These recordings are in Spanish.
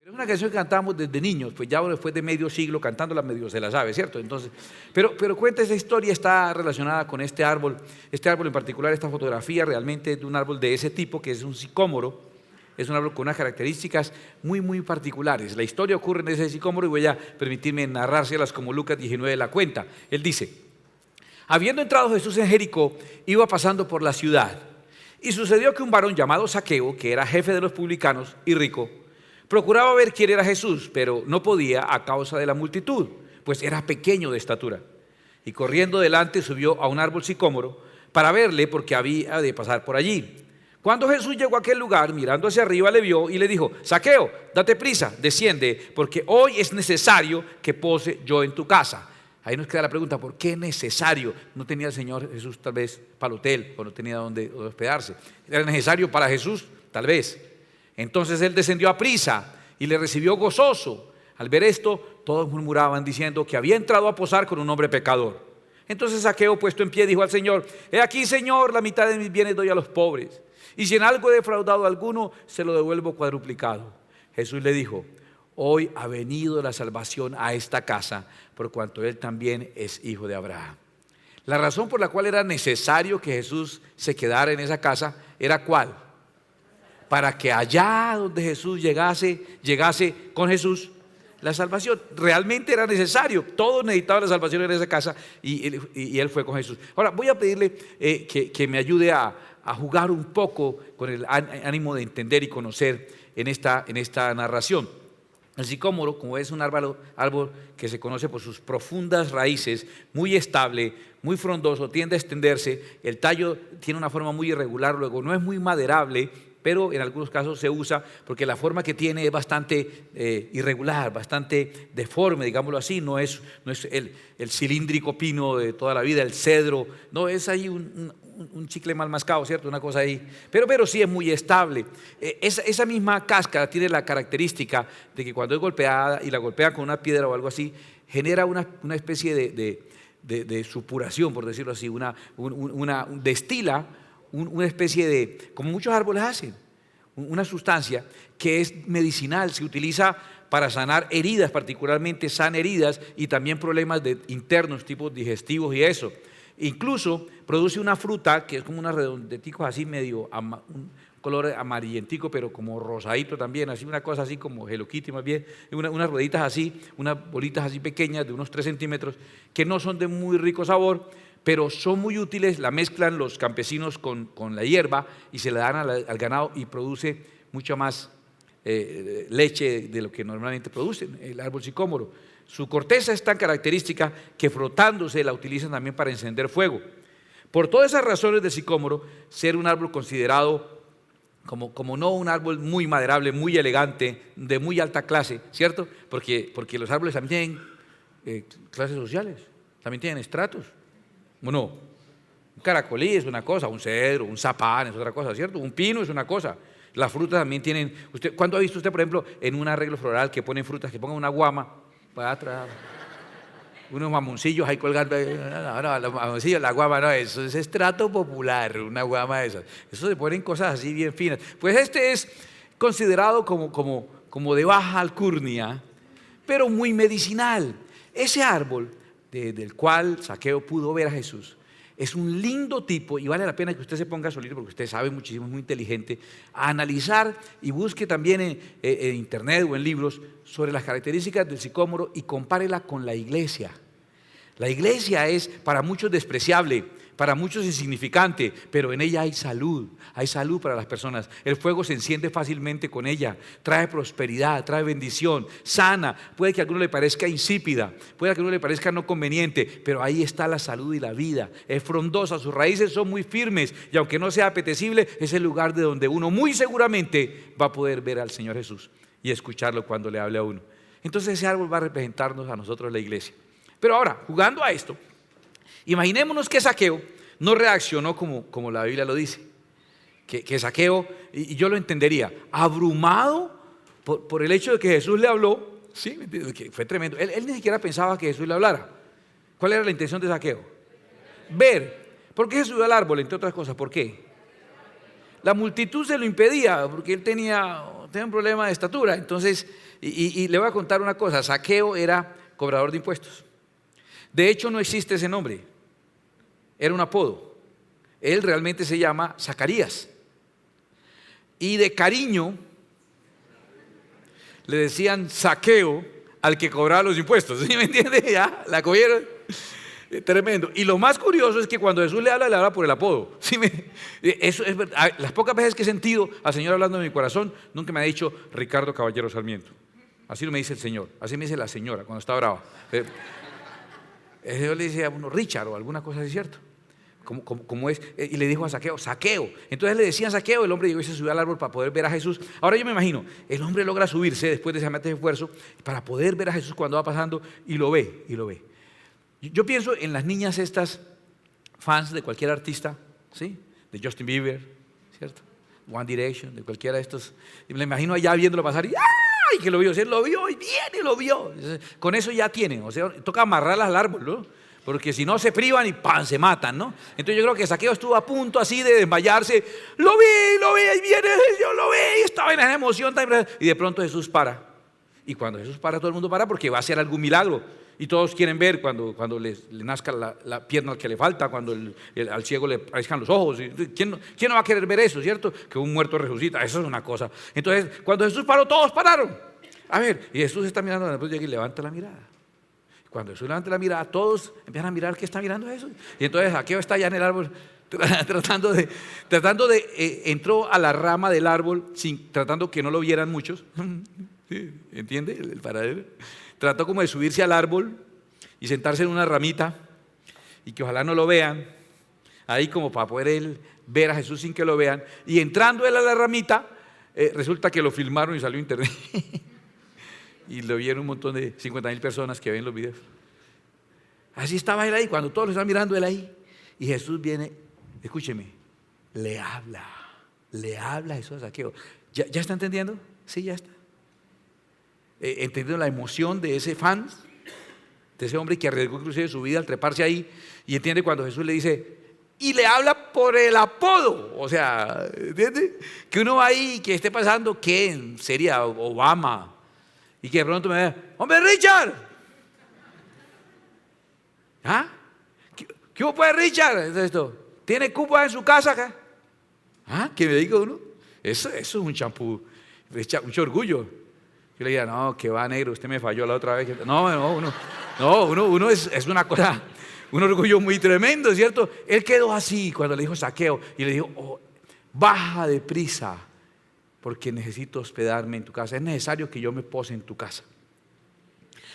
Es una canción que cantábamos desde niños, pues ya después de medio siglo cantándola medio se la sabe, ¿cierto? Entonces, pero cuenta esa historia, está relacionada con este árbol en particular, esta fotografía realmente es de un árbol de ese tipo, que es un sicómoro, es un árbol con unas características muy, muy particulares. La historia ocurre en ese sicómoro y voy a permitirme narrárselas como Lucas 19 la cuenta. Él dice: habiendo entrado Jesús en Jericó, iba pasando por la ciudad, y sucedió que un varón llamado Zaqueo, que era jefe de los publicanos y rico, procuraba ver quién era Jesús, pero no podía a causa de la multitud, pues era pequeño de estatura. Y corriendo delante subió a un árbol sicómoro para verle, porque había de pasar por allí. Cuando Jesús llegó a aquel lugar, mirando hacia arriba, le vio y le dijo: Zaqueo, date prisa, desciende, porque hoy es necesario que pose yo en tu casa. Ahí nos queda la pregunta: ¿por qué necesario? ¿No tenía el Señor Jesús tal vez para el hotel o no tenía dónde hospedarse? ¿Era necesario para Jesús? Tal vez. Entonces él descendió a prisa y le recibió gozoso. Al ver esto, todos murmuraban diciendo que había entrado a posar con un hombre pecador. Entonces Zaqueo, puesto en pie, dijo al Señor: he aquí, Señor, la mitad de mis bienes doy a los pobres, y si en algo he defraudado a alguno, se lo devuelvo cuadruplicado. Jesús le dijo: hoy ha venido la salvación a esta casa, por cuanto él también es hijo de Abraham. La razón por la cual era necesario que Jesús se quedara en esa casa era ¿cuál? Para que allá donde Jesús llegase con Jesús la salvación. Realmente era necesario, todos necesitaban la salvación en esa casa y él fue con Jesús. Ahora voy a pedirle que me ayude a jugar un poco con el ánimo de entender y conocer en esta narración. El sicómoro, como es un árbol que se conoce por sus profundas raíces, muy estable, muy frondoso, tiende a extenderse, el tallo tiene una forma muy irregular, luego no es muy maderable, pero en algunos casos se usa porque la forma que tiene es bastante irregular, bastante deforme, digámoslo así, no es el cilíndrico pino de toda la vida, el cedro, no, es ahí un chicle mal mascado, ¿cierto? Una cosa ahí, pero sí es muy estable. Esa misma cáscara tiene la característica de que cuando es golpeada y la golpea con una piedra o algo así, genera una especie de supuración, por decirlo así, destila una especie de, como muchos árboles hacen, una sustancia que es medicinal, se utiliza para sanar heridas, particularmente sana heridas y también problemas internos, tipos digestivos y eso. Incluso produce una fruta que es como una redondeticos así medio, un color amarillentico, pero como rosadito también, así una cosa así como Hello Kitty más bien, unas rueditas así, unas bolitas así pequeñas de unos 3 centímetros, que no son de muy rico sabor, pero son muy útiles, la mezclan los campesinos con la hierba y se la dan al ganado y produce mucha más leche de lo que normalmente produce el árbol sicómoro. Su corteza es tan característica que frotándose la utilizan también para encender fuego. Por todas esas razones del sicómoro, ser un árbol considerado como no un árbol muy maderable, muy elegante, de muy alta clase, ¿cierto? Porque los árboles también tienen clases sociales, también tienen estratos. Bueno, un caracolí es una cosa, un cedro, un zapán es otra cosa, ¿cierto? Un pino es una cosa. Las frutas también tienen. ¿Cuándo ha visto usted, por ejemplo, en un arreglo floral que ponen frutas, que pongan una guama para atrás, unos mamoncillos ahí colgando? No, los mamoncillos, la guama no, eso es estrato popular, una guama de esas. Eso se ponen cosas así bien finas. Pues este es considerado como de baja alcurnia, pero muy medicinal. Ese árbol del cual Zaqueo pudo ver a Jesús es un lindo tipo y vale la pena que usted se ponga solito, porque usted sabe muchísimo, es muy inteligente, a analizar y busque también en internet o en libros sobre las características del sicómoro y compárela con la iglesia. La iglesia es para muchos despreciable, para muchos insignificante, pero en ella hay salud para las personas. El fuego se enciende fácilmente con ella, trae prosperidad, trae bendición, sana. Puede que a alguno le parezca insípida, puede que a alguno le parezca no conveniente, pero ahí está la salud y la vida. Es frondosa, sus raíces son muy firmes y aunque no sea apetecible, es el lugar de donde uno muy seguramente va a poder ver al Señor Jesús y escucharlo cuando le hable a uno. Entonces ese árbol va a representarnos a nosotros, la iglesia. Pero ahora, jugando a esto, imaginémonos que Zaqueo no reaccionó como la Biblia lo dice, que Zaqueo, y yo lo entendería, abrumado por el hecho de que Jesús le habló, ¿sí? Que fue tremendo. Él ni siquiera pensaba que Jesús le hablara. ¿Cuál era la intención de Zaqueo? Ver. ¿Por qué Jesús subió al árbol? Entre otras cosas, ¿por qué? la multitud se lo impedía porque él tenía un problema de estatura. Entonces, y le voy a contar una cosa, Zaqueo era cobrador de impuestos. De hecho, no existe ese nombre, era un apodo. Él realmente se llama Zacarías. Y de cariño le decían Zaqueo al que cobraba los impuestos. ¿Sí me entiende? Ya, la cogieron. Tremendo. Y lo más curioso es que cuando Jesús le habla por el apodo. ¿Sí eso es verdad. Las pocas veces que he sentido al Señor hablando en mi corazón, nunca me ha dicho Ricardo Caballero Sarmiento. Así no me dice el Señor, así me dice la señora cuando está brava. Dios le dice a uno Richard o alguna cosa así, ¿cierto? Como es, y le dijo a Zaqueo, Zaqueo. Entonces le decían Zaqueo, el hombre llegó y se subió al árbol para poder ver a Jesús. Ahora yo me imagino, el hombre logra subirse después de semejante esfuerzo para poder ver a Jesús cuando va pasando y lo ve, y lo ve. Yo pienso en las niñas estas, fans de cualquier artista, ¿sí? De Justin Bieber, ¿cierto? One Direction, de cualquiera de estos. Y me imagino allá viéndolo pasar y ¡ay! Que lo vio, o sea, lo vio y viene y lo vio. Con eso ya tienen, o sea, toca amarrarlas al árbol, ¿no? Porque si no se privan y ¡pam! Se matan, ¿no? Entonces yo creo que Zaqueo estuvo a punto así de desmayarse. Lo vi, ahí viene, yo lo vi, estaba en esa emoción. Y de pronto Jesús para. Y cuando Jesús para, todo el mundo para porque va a hacer algún milagro. Y todos quieren ver cuando le nazca la pierna al que le falta, cuando al ciego le aparezcan los ojos. ¿Quién no va a querer ver eso, cierto? Que un muerto resucita, eso es una cosa. Entonces, cuando Jesús paró, todos pararon. A ver, y Jesús está mirando, después llega y levanta la mirada. Cuando Jesús levanta la mirada, todos empiezan a mirar qué está mirando Jesús. Y entonces Zaqueo está allá en el árbol tratando de entró a la rama del árbol tratando que no lo vieran muchos. ¿Sí? ¿Entiende el paradero? Trató como de subirse al árbol y sentarse en una ramita y que ojalá no lo vean, ahí como para poder él ver a Jesús sin que lo vean. Y entrando él a la ramita, resulta que lo filmaron y salió a internet. Y lo vieron un montón de 50,000 personas que ven los videos. Así estaba él ahí, cuando todos lo están mirando él ahí. Y Jesús viene, escúcheme, le habla Jesús a Zaqueo. ¿Ya está entendiendo? Sí, ya está. Entendiendo la emoción de ese fan, de ese hombre que arriesgó inclusive su vida al treparse ahí. Y entiende cuando Jesús le dice, y le habla por el apodo. O sea, ¿entiende? Que uno va ahí, que esté pasando, ¿quién? Sería Obama. Y que de pronto me vea, ¡hombre Richard! ¿Ah? ¿Qué hubo pues Richard? Esto, ¿tiene cupo en su casa acá? ¿Ah? ¿Qué me diga uno? Eso es un champú, mucho orgullo. Yo le diría, no, que va negro, usted me falló la otra vez. Uno es una cosa, un orgullo muy tremendo, ¿cierto? Él quedó así cuando le dijo Zaqueo y le dijo, oh, baja deprisa, porque necesito hospedarme en tu casa. Es necesario que yo me pose en tu casa.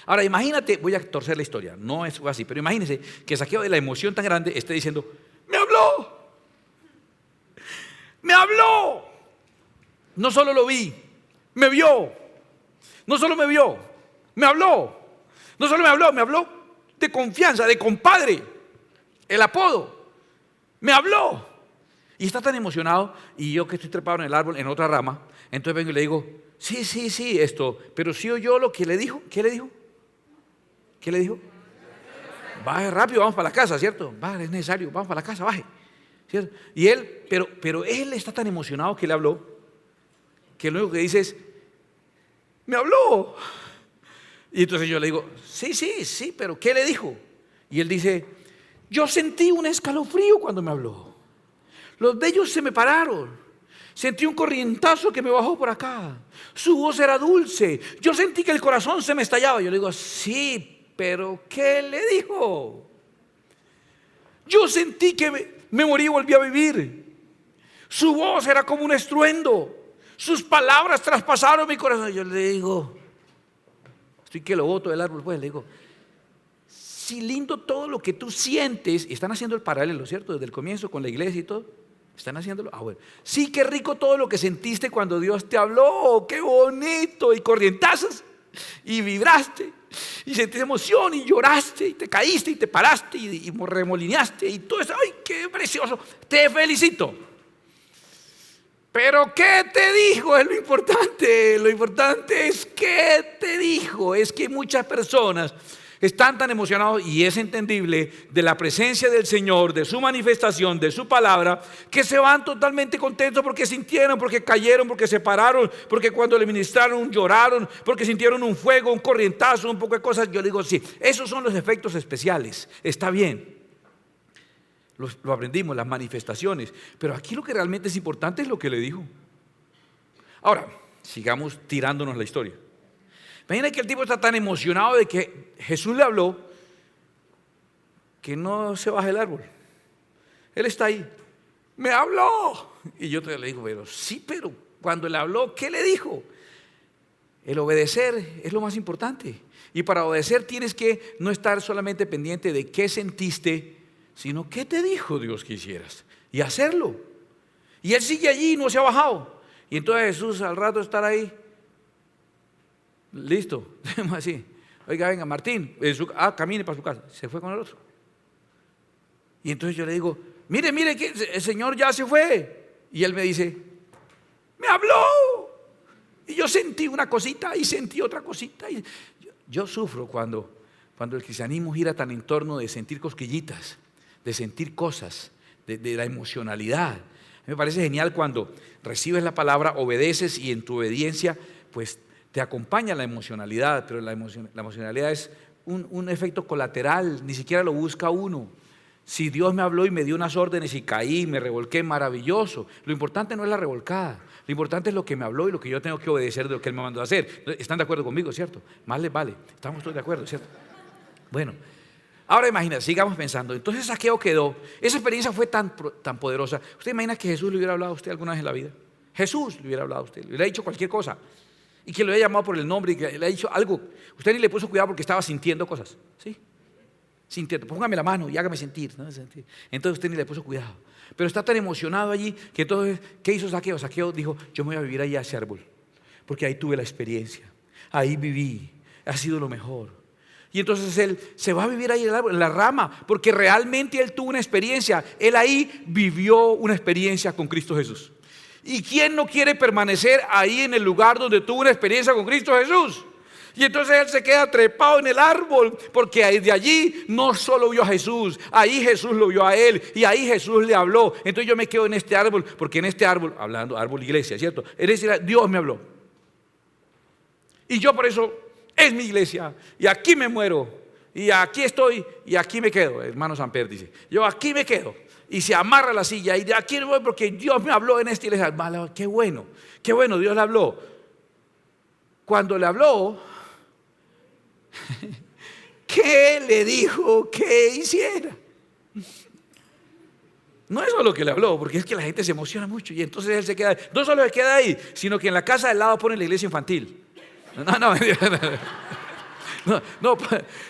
Ahora imagínate, voy a torcer la historia, no es así, pero imagínense que Zaqueo de la emoción tan grande esté diciendo, me habló, no solo lo vi, me vio, no solo me vio, me habló, no solo me habló de confianza, de compadre, el apodo, me habló. Y está tan emocionado, y yo que estoy trepado en el árbol, en otra rama, entonces vengo y le digo, sí, esto, pero si oyó lo que le dijo. ¿Qué le dijo? ¿Qué le dijo? Baje rápido, vamos para la casa, ¿cierto? Baje, es necesario, vamos para la casa, baje, ¿cierto? Y él, pero él está tan emocionado que le habló, que lo único que dice es, me habló. Y entonces yo le digo, sí, pero ¿qué le dijo? Y él dice, yo sentí un escalofrío cuando me habló. Los vellos se me pararon. Sentí un corrientazo que me bajó por acá. Su voz era dulce. Yo sentí que el corazón se me estallaba. Yo le digo, sí, pero ¿qué le dijo? Yo sentí que me morí y volví a vivir. Su voz era como un estruendo. Sus palabras traspasaron mi corazón. Yo le digo, estoy que lo boto del árbol, pues le digo, si lindo todo lo que tú sientes. Y están haciendo el paralelo, ¿cierto? Desde el comienzo con la iglesia y todo. ¿Están haciéndolo? Bueno. Sí, qué rico todo lo que sentiste cuando Dios te habló. Qué bonito. Y corrientazos. Y vibraste. Y sentiste emoción. Y lloraste. Y te caíste. Y te paraste. Y remolineaste. Y todo eso. ¡Ay, qué precioso! Te felicito. Pero ¿qué te dijo? Es lo importante. Lo importante es qué te dijo. Es que muchas personas Están tan emocionados, y es entendible, de la presencia del Señor, de su manifestación, de su palabra, que se van totalmente contentos porque sintieron, porque cayeron, porque se pararon, porque cuando le ministraron lloraron, porque sintieron un fuego, un corrientazo, un poco de cosas. Yo digo, sí, esos son los efectos especiales, está bien, lo aprendimos, las manifestaciones, pero aquí lo que realmente es importante es lo que le dijo. Ahora, sigamos tirándonos la historia. Imagina que el tipo está tan emocionado de que Jesús le habló que no se baja del árbol. Él está ahí. Me habló. Y yo le digo, pero sí, pero cuando le habló, ¿qué le dijo? El obedecer es lo más importante. Y para obedecer tienes que no estar solamente pendiente de qué sentiste, sino qué te dijo Dios que hicieras. Y hacerlo. Y él sigue allí y no se ha bajado. Y entonces Jesús al rato estar ahí. Listo, así. Oiga, venga, Martín, camine para su casa. Se fue con el otro. Y entonces yo le digo, mire, que el Señor ya se fue. Y él me dice, me habló. Y yo sentí una cosita y sentí otra cosita. Y yo sufro cuando el cristianismo gira tan en torno de sentir cosquillitas, de sentir cosas, de la emocionalidad. A mí me parece genial cuando recibes la palabra, obedeces y en tu obediencia, pues te acompaña la emocionalidad, pero la emocionalidad es un efecto colateral, ni siquiera lo busca uno. Si Dios me habló y me dio unas órdenes y caí, me revolqué, maravilloso. Lo importante no es la revolcada, lo importante es lo que me habló y lo que yo tengo que obedecer de lo que Él me mandó a hacer. ¿Están de acuerdo conmigo, cierto? Más les vale, estamos todos de acuerdo, ¿cierto? Bueno, ahora imagina, sigamos pensando. Entonces Zaqueo quedó, esa experiencia fue tan poderosa. ¿Usted imagina que Jesús le hubiera hablado a usted alguna vez en la vida? Jesús le hubiera hablado a usted, le hubiera dicho cualquier cosa. Y que lo haya llamado por el nombre y que le haya dicho algo. Usted ni le puso cuidado porque estaba sintiendo cosas. ¿Sí? Sintiendo. Póngame la mano y hágame sentir, ¿no? Entonces usted ni le puso cuidado. Pero está tan emocionado allí que entonces, ¿qué hizo Zaqueo? Zaqueo dijo, yo me voy a vivir allá a ese árbol. Porque ahí tuve la experiencia. Ahí viví. Ha sido lo mejor. Y entonces él se va a vivir ahí en el árbol, en la rama. Porque realmente él tuvo una experiencia. Él ahí vivió una experiencia con Cristo Jesús. ¿Y quién no quiere permanecer ahí en el lugar donde tuvo una experiencia con Cristo Jesús? Y entonces él se queda trepado en el árbol, porque de allí no solo vio a Jesús, ahí Jesús lo vio a él y ahí Jesús le habló. Entonces yo me quedo en este árbol, porque en este árbol, hablando árbol iglesia, ¿cierto? Es decir, Dios me habló. Y yo por eso es mi iglesia y aquí me muero y aquí estoy y aquí me quedo. Hermano Samper dice, yo aquí me quedo. Y se amarra la silla y de aquí no voy porque Dios me habló en esta iglesia. Qué bueno, Dios le habló. Cuando le habló, ¿qué le dijo que hiciera? No es solo que le habló, porque es que la gente se emociona mucho y entonces él se queda, no solo se queda ahí, sino que en la casa del lado pone la iglesia infantil. No,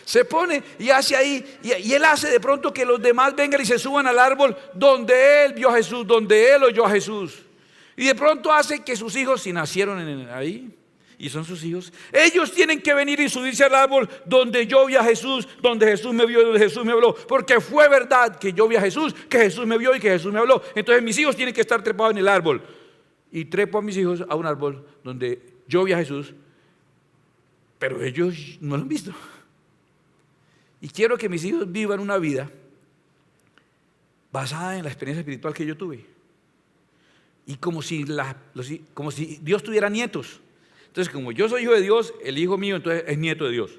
se pone y hace ahí y él hace de pronto que los demás vengan y se suban al árbol donde él vio a Jesús, donde él oyó a Jesús. Y de pronto hace que sus hijos, si nacieron ahí y son sus hijos, ellos tienen que venir y subirse al árbol donde yo vi a Jesús, donde Jesús me vio y donde Jesús me habló, porque fue verdad que yo vi a Jesús, que Jesús me vio y que Jesús me habló. Entonces mis hijos tienen que estar trepados en el árbol. Y trepo a mis hijos a un árbol donde yo vi a Jesús, pero ellos no lo han visto. Y quiero que mis hijos vivan una vida basada en la experiencia espiritual que yo tuve. Y como si Dios tuviera nietos. Entonces, como yo soy hijo de Dios, el hijo mío entonces es nieto de Dios.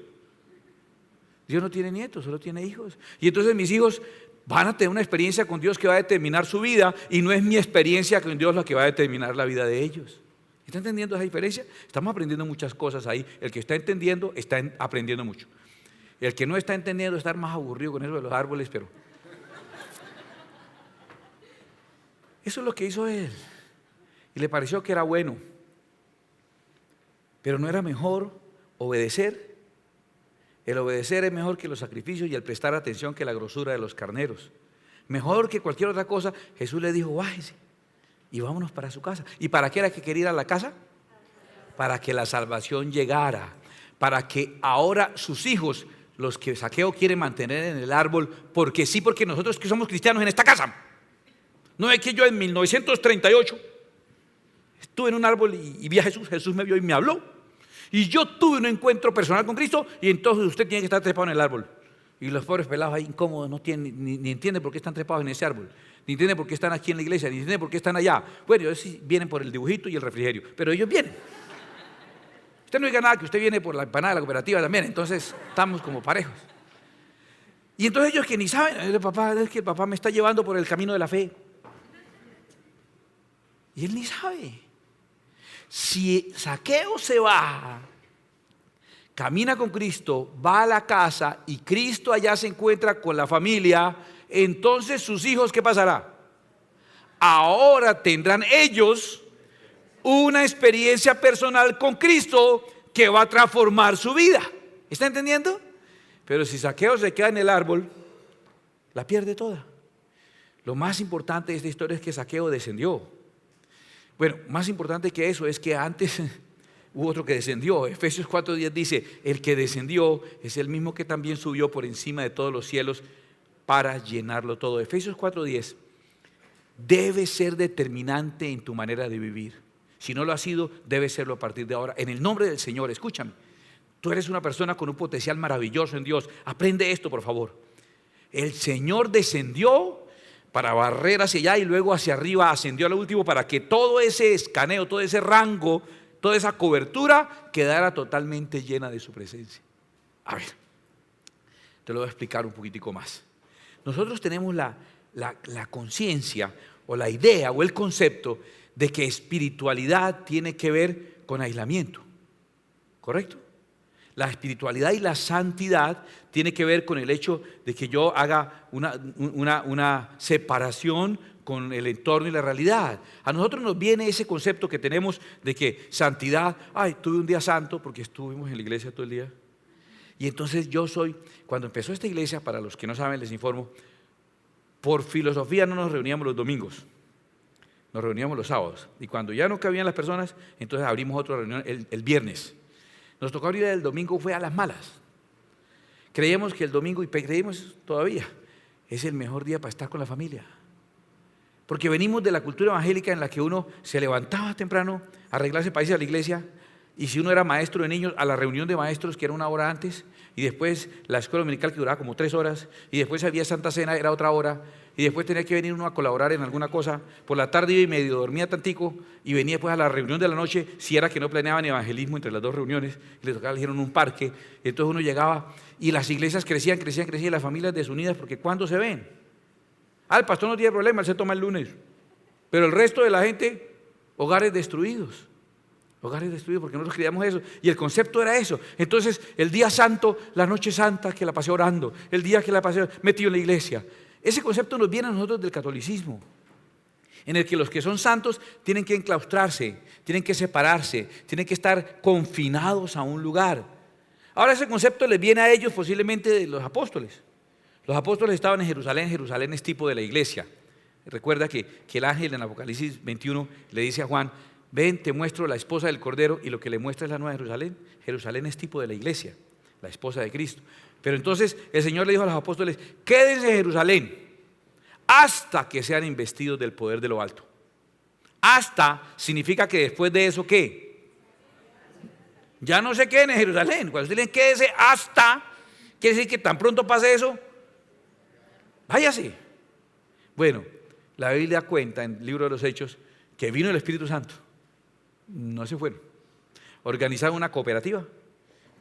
Dios no tiene nietos, solo tiene hijos. Y entonces mis hijos van a tener una experiencia con Dios que va a determinar su vida, y no es mi experiencia con Dios la que va a determinar la vida de ellos. ¿Está entendiendo esa diferencia? Estamos aprendiendo muchas cosas ahí. El que está entendiendo está aprendiendo mucho. El que no está entendiendo está más aburrido con eso de los árboles, pero eso es lo que hizo él. Y le pareció que era bueno. Pero no era mejor obedecer. El obedecer es mejor que los sacrificios y el prestar atención que la grosura de los carneros. Mejor que cualquier otra cosa. Jesús le dijo, bájese y vámonos para su casa. ¿Y para qué era que quería ir a la casa? Para que la salvación llegara. Para que ahora sus hijos, los que Zaqueo quiere mantener en el árbol, porque sí, porque nosotros que somos cristianos en esta casa. No es que yo en 1938 estuve en un árbol y vi a Jesús, Jesús me vio y me habló. Y yo tuve un encuentro personal con Cristo y entonces usted tiene que estar trepado en el árbol. Y los pobres pelados ahí incómodos no tienen, ni entienden por qué están trepados en ese árbol, ni entienden por qué están aquí en la iglesia, ni entienden por qué están allá. Bueno, ellos sí vienen por el dibujito y el refrigerio, pero ellos vienen. Usted no diga nada que usted viene por la empanada de la cooperativa también, entonces estamos como parejos. Y entonces ellos que ni saben, es que el papá me está llevando por el camino de la fe. Y él ni sabe. Si Zaqueo se baja, camina con Cristo, va a la casa y Cristo allá se encuentra con la familia, entonces sus hijos, ¿qué pasará? Ahora tendrán ellos una experiencia personal con Cristo que va a transformar su vida. ¿Está entendiendo? Pero si Zaqueo se queda en el árbol, la pierde toda. Lo más importante de esta historia es que Zaqueo descendió. Bueno, más importante que eso es que antes hubo otro que descendió. Efesios 4:10 dice, el que descendió es el mismo que también subió por encima de todos los cielos para llenarlo todo. Efesios 4:10 debe ser determinante en tu manera de vivir. Si no lo ha sido, debe serlo a partir de ahora. En el nombre del Señor, escúchame. Tú eres una persona con un potencial maravilloso en Dios. Aprende esto, por favor. El Señor descendió para barrer hacia allá y luego hacia arriba ascendió al último para que todo ese escaneo, todo ese rango, toda esa cobertura quedara totalmente llena de su presencia. A ver, te lo voy a explicar un poquitico más. Nosotros tenemos la conciencia o la idea o el concepto de que espiritualidad tiene que ver con aislamiento, ¿correcto? La espiritualidad y la santidad tiene que ver con el hecho de que yo haga una separación con el entorno y la realidad. A nosotros nos viene ese concepto que tenemos de que santidad, tuve un día santo porque estuvimos en la iglesia todo el día. Y entonces cuando empezó esta iglesia, para los que no saben les informo, por filosofía no nos reuníamos los domingos, nos reuníamos los sábados. Y cuando ya no cabían las personas, entonces abrimos otra reunión el viernes. Nos tocó abrir el domingo, fue a las malas. Creíamos que el domingo, y creímos todavía, es el mejor día para estar con la familia. Porque venimos de la cultura evangélica en la que uno se levantaba temprano, arreglarse para irse a la iglesia, y si uno era maestro de niños, a la reunión de maestros que era 1 hora antes, y después la escuela dominical que duraba como 3 horas, y después había Santa Cena, era otra hora, y después tenía que venir uno a colaborar en alguna cosa. Por la tarde iba y medio dormía tantico, y venía después a la reunión de la noche, si era que no planeaban evangelismo entre las 2 reuniones, y les tocaba elegir un parque, y entonces uno llegaba, y las iglesias crecían, y las familias desunidas, porque ¿cuándo se ven? El pastor no tiene problema, él se toma el lunes, pero el resto de la gente, hogares destruidos porque nosotros creíamos eso y el concepto era eso. Entonces el día santo, la noche santa que la pasé orando, el día que la pasé metido en la iglesia, ese concepto nos viene a nosotros del catolicismo, en el que los que son santos tienen que enclaustrarse, tienen que separarse, tienen que estar confinados a un lugar. Ahora ese concepto les viene a ellos posiblemente de los apóstoles. Los apóstoles estaban en Jerusalén, Jerusalén es tipo de la iglesia. Recuerda que el ángel en Apocalipsis 21 le dice a Juan, ven, te muestro la esposa del Cordero, y lo que le muestra es la Nueva Jerusalén. Jerusalén es tipo de la iglesia, la esposa de Cristo. Pero entonces el Señor le dijo a los apóstoles, quédense en Jerusalén hasta que sean investidos del poder de lo alto. Hasta significa que después de eso, ¿qué? Ya no se queden en Jerusalén. Cuando ustedes dicen quédense hasta, quiere decir que tan pronto pase eso, váyase. Bueno, la Biblia cuenta en el libro de los Hechos que vino el Espíritu Santo. No se fueron. Organizaron una cooperativa.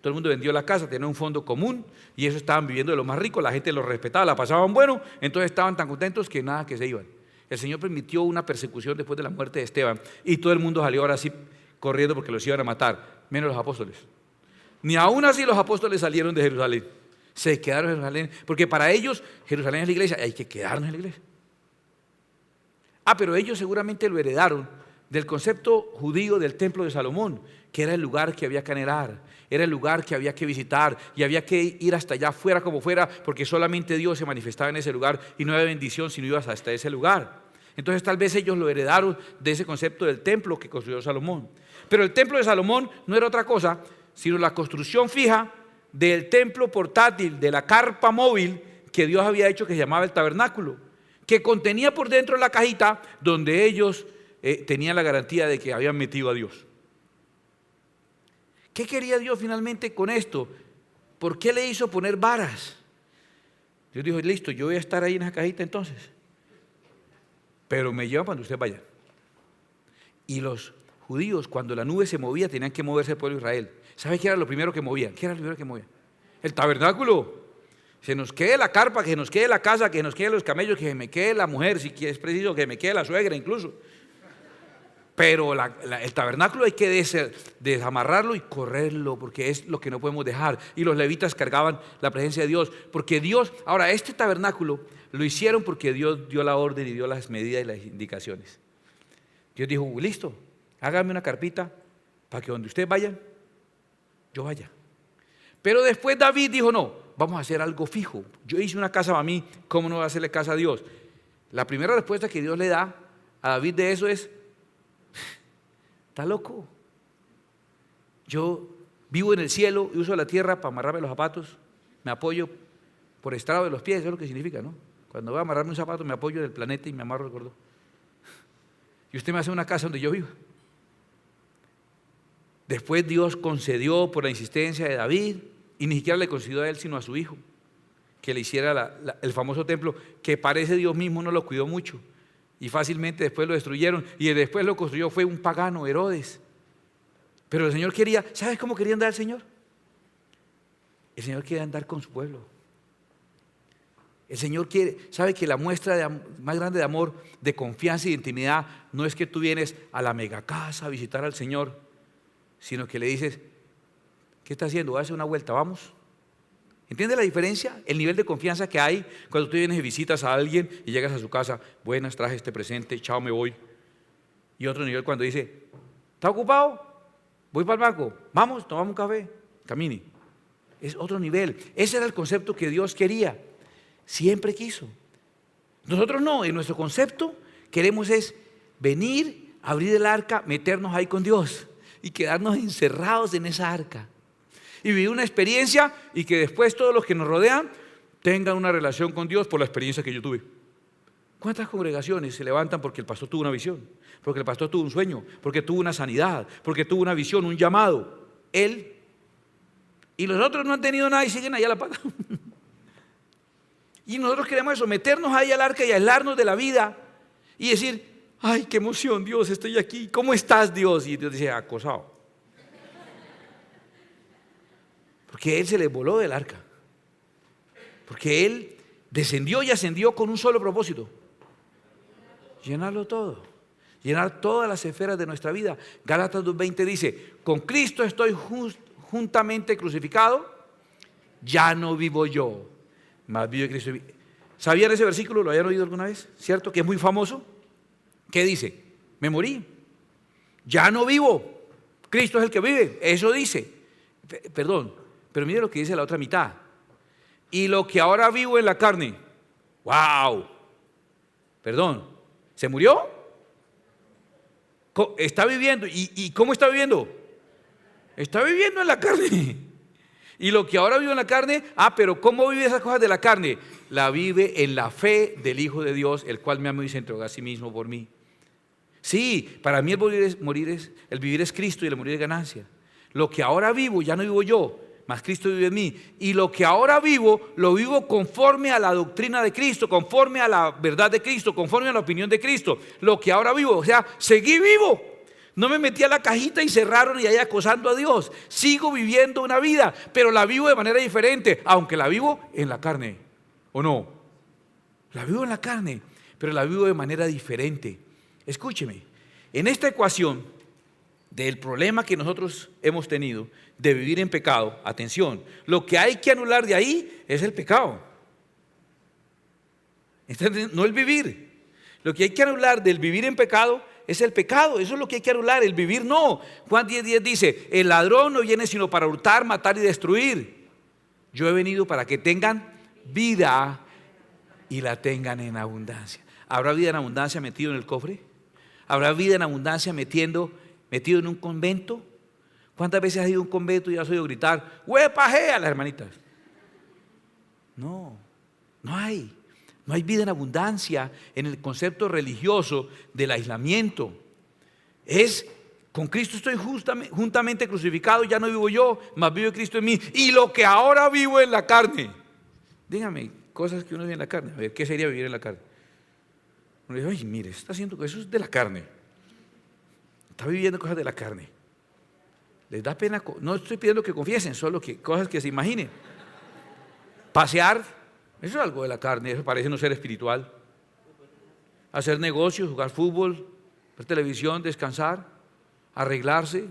Todo el mundo vendió la casa, tenía un fondo común y eso estaban viviendo de lo más rico. La gente los respetaba, la pasaban bueno, entonces estaban tan contentos que nada, que se iban. El Señor permitió una persecución después de la muerte de Esteban y todo el mundo salió ahora sí corriendo porque los iban a matar, menos los apóstoles. Ni aún así los apóstoles salieron de Jerusalén. Se quedaron en Jerusalén porque para ellos Jerusalén es la iglesia, hay que quedarnos en la iglesia. Pero ellos seguramente lo heredaron del concepto judío del templo de Salomón, que era el lugar que había que anhelar, era el lugar que había que visitar y había que ir hasta allá, fuera como fuera, porque solamente Dios se manifestaba en ese lugar y no había bendición si no ibas hasta ese lugar. Entonces tal vez ellos lo heredaron de ese concepto del templo que construyó Salomón. Pero el templo de Salomón no era otra cosa sino la construcción fija del templo portátil, de la carpa móvil que Dios había hecho, que se llamaba el tabernáculo, que contenía por dentro la cajita donde ellos tenían la garantía de que habían metido a Dios. ¿Qué quería Dios finalmente con esto? ¿Por qué le hizo poner varas? Dios dijo, listo, yo voy a estar ahí en esa cajita entonces, pero me llevan cuando usted vaya. Y los judíos, cuando la nube se movía, tenían que moverse el pueblo de Israel. ¿Sabe qué era lo primero que movían? ¿Qué era lo primero que movían? El tabernáculo. Se nos quede la carpa, que nos quede la casa, que nos quede los camellos, que me quede la mujer, si es preciso, que me quede la suegra incluso. Pero el tabernáculo hay que desamarrarlo y correrlo, porque es lo que no podemos dejar. Y los levitas cargaban la presencia de Dios, porque Dios, ahora este tabernáculo lo hicieron porque Dios dio la orden y dio las medidas y las indicaciones. Dios dijo, listo, hágame una carpita para que donde ustedes vayan, yo vaya. Pero después David dijo, no, vamos a hacer algo fijo. Yo hice una casa para mí, ¿cómo no voy a hacerle casa a Dios? La primera respuesta que Dios le da a David de eso es, ¿está loco? Yo vivo en el cielo y uso la tierra para amarrarme los zapatos, me apoyo por estrado de los pies, eso es lo que significa, ¿no? Cuando voy a amarrarme un zapato me apoyo del planeta y me amarro el cordón. Y usted me hace una casa donde yo vivo. Después Dios concedió por la insistencia de David, y ni siquiera le concedió a él sino a su hijo, que le hiciera el famoso templo, que parece Dios mismo no lo cuidó mucho, y fácilmente después lo destruyeron, y después lo construyó fue un pagano, Herodes. Pero el Señor quería, ¿sabes cómo quería andar el Señor? El Señor quiere andar con su pueblo. El Señor quiere, sabe que la muestra más grande de amor, de confianza y de intimidad, no es que tú vienes a la mega casa a visitar al Señor, sino que le dices, ¿qué está haciendo? Voy a hacer una vuelta, vamos. ¿Entiende la diferencia? El nivel de confianza que hay cuando tú vienes y visitas a alguien y llegas a su casa, buenas, traje este presente, chao, me voy. Y otro nivel cuando dice, ¿está ocupado? Voy para el banco, vamos, tomamos un café, camine. Es otro nivel. Ese era el concepto que Dios quería, siempre quiso. Nosotros no, en nuestro concepto queremos es venir, abrir el arca, meternos ahí con Dios y quedarnos encerrados en esa arca y vivir una experiencia y que después todos los que nos rodean tengan una relación con Dios por la experiencia que yo tuve. ¿Cuántas congregaciones se levantan porque el pastor tuvo una visión, porque el pastor tuvo un sueño, porque tuvo una sanidad, porque tuvo una visión, un llamado? Él. Y los otros no han tenido nada y siguen allá a la pata. Y nosotros queremos eso, meternos ahí al arca y aislarnos de la vida y decir, ay, qué emoción, Dios, estoy aquí. ¿Cómo estás, Dios? Y Dios dice, acosado. Porque Él se le voló del arca. Porque Él descendió y ascendió con un solo propósito: llenarlo todo, llenar todas las esferas de nuestra vida. Gálatas 2:20 dice, con Cristo estoy juntamente crucificado, ya no vivo yo, mas vive Cristo. ¿Sabían ese versículo? ¿Lo habían oído alguna vez? ¿Cierto? Que es muy famoso. ¿Qué dice? Me morí, ya no vivo, Cristo es el que vive. Eso dice. Perdón, pero mire lo que dice la otra mitad. Y lo que ahora vivo en la carne. ¡Wow! Perdón, ¿se murió? Está viviendo. ¿Y cómo está viviendo? Está viviendo en la carne. Y lo que ahora vivo en la carne, pero ¿cómo vive esas cosas de la carne? La vive en la fe del Hijo de Dios, el cual me amó y se entregó a sí mismo por mí. Sí, para mí el vivir es Cristo y el morir es ganancia. Lo que ahora vivo, ya no vivo yo, mas Cristo vive en mí. Y lo que ahora vivo, lo vivo conforme a la doctrina de Cristo, conforme a la verdad de Cristo, conforme a la opinión de Cristo. Lo que ahora vivo, o sea, seguí vivo. No me metí a la cajita y cerraron y ahí acosando a Dios. Sigo viviendo una vida, pero la vivo de manera diferente, aunque la vivo en la carne, ¿o no? La vivo en la carne, pero la vivo de manera diferente. Escúcheme, en esta ecuación del problema que nosotros hemos tenido de vivir en pecado, atención, lo que hay que anular de ahí es el pecado. No el vivir. Lo que hay que anular del vivir en pecado es el pecado, eso es lo que hay que anular, el vivir no. Juan 10:10 dice, el ladrón no viene sino para hurtar, matar y destruir. Yo he venido para que tengan vida y la tengan en abundancia. ¿Habrá vida en abundancia metido en el cofre? ¿Habrá vida en abundancia metido en un convento? ¿Cuántas veces has ido a un convento y has oído gritar, ¡huepaje! A las hermanitas? No hay. No hay vida en abundancia en el concepto religioso del aislamiento. Es Con Cristo estoy juntamente crucificado, ya no vivo yo, mas vive Cristo en mí. Y lo que ahora vivo en la carne. Dígame, cosas que uno vive en la carne. A ver, ¿qué sería vivir en la carne? Uno dice, ay, mire, está haciendo eso es de la carne. Está viviendo cosas de la carne. Les da pena, no estoy pidiendo que confiesen, solo que cosas que se imaginen. Pasear, eso es algo de la carne, eso parece no ser espiritual. Hacer negocios, jugar fútbol, ver televisión, descansar, arreglarse,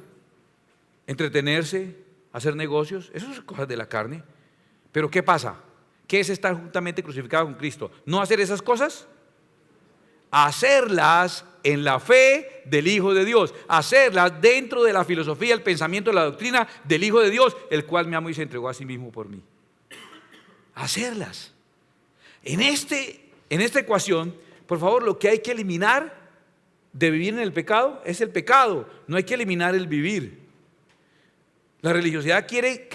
entretenerse, hacer negocios, eso son cosas de la carne. Pero ¿qué pasa? ¿Qué es estar juntamente crucificado con Cristo? ¿No hacer esas cosas? Hacerlas en la fe del Hijo de Dios, hacerlas dentro de la filosofía, el pensamiento, la doctrina del Hijo de Dios, el cual me amó y se entregó a sí mismo por mí. Hacerlas. En esta ecuación, por favor, lo que hay que eliminar de vivir en el pecado es el pecado, no hay que eliminar el vivir. La religiosidad cree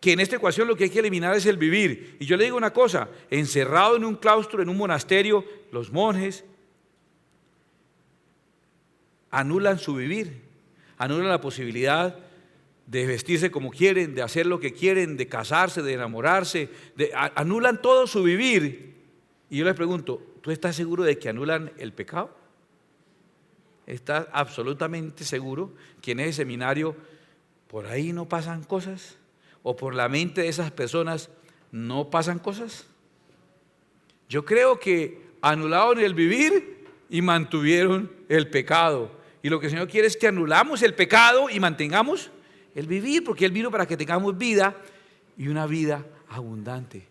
que en esta ecuación lo que hay que eliminar es el vivir. Y yo le digo una cosa, encerrado en un claustro, en un monasterio, los monjes anulan su vivir, anulan la posibilidad de vestirse como quieren, de hacer lo que quieren, de casarse, de enamorarse, anulan todo su vivir. Y yo les pregunto, ¿tú estás seguro de que anulan el pecado? ¿Estás absolutamente seguro que en ese seminario por ahí no pasan cosas? ¿O por la mente de esas personas no pasan cosas? Yo creo que anularon el vivir y mantuvieron el pecado. Y lo que el Señor quiere es que anulamos el pecado y mantengamos el vivir, porque Él vino para que tengamos vida y una vida abundante.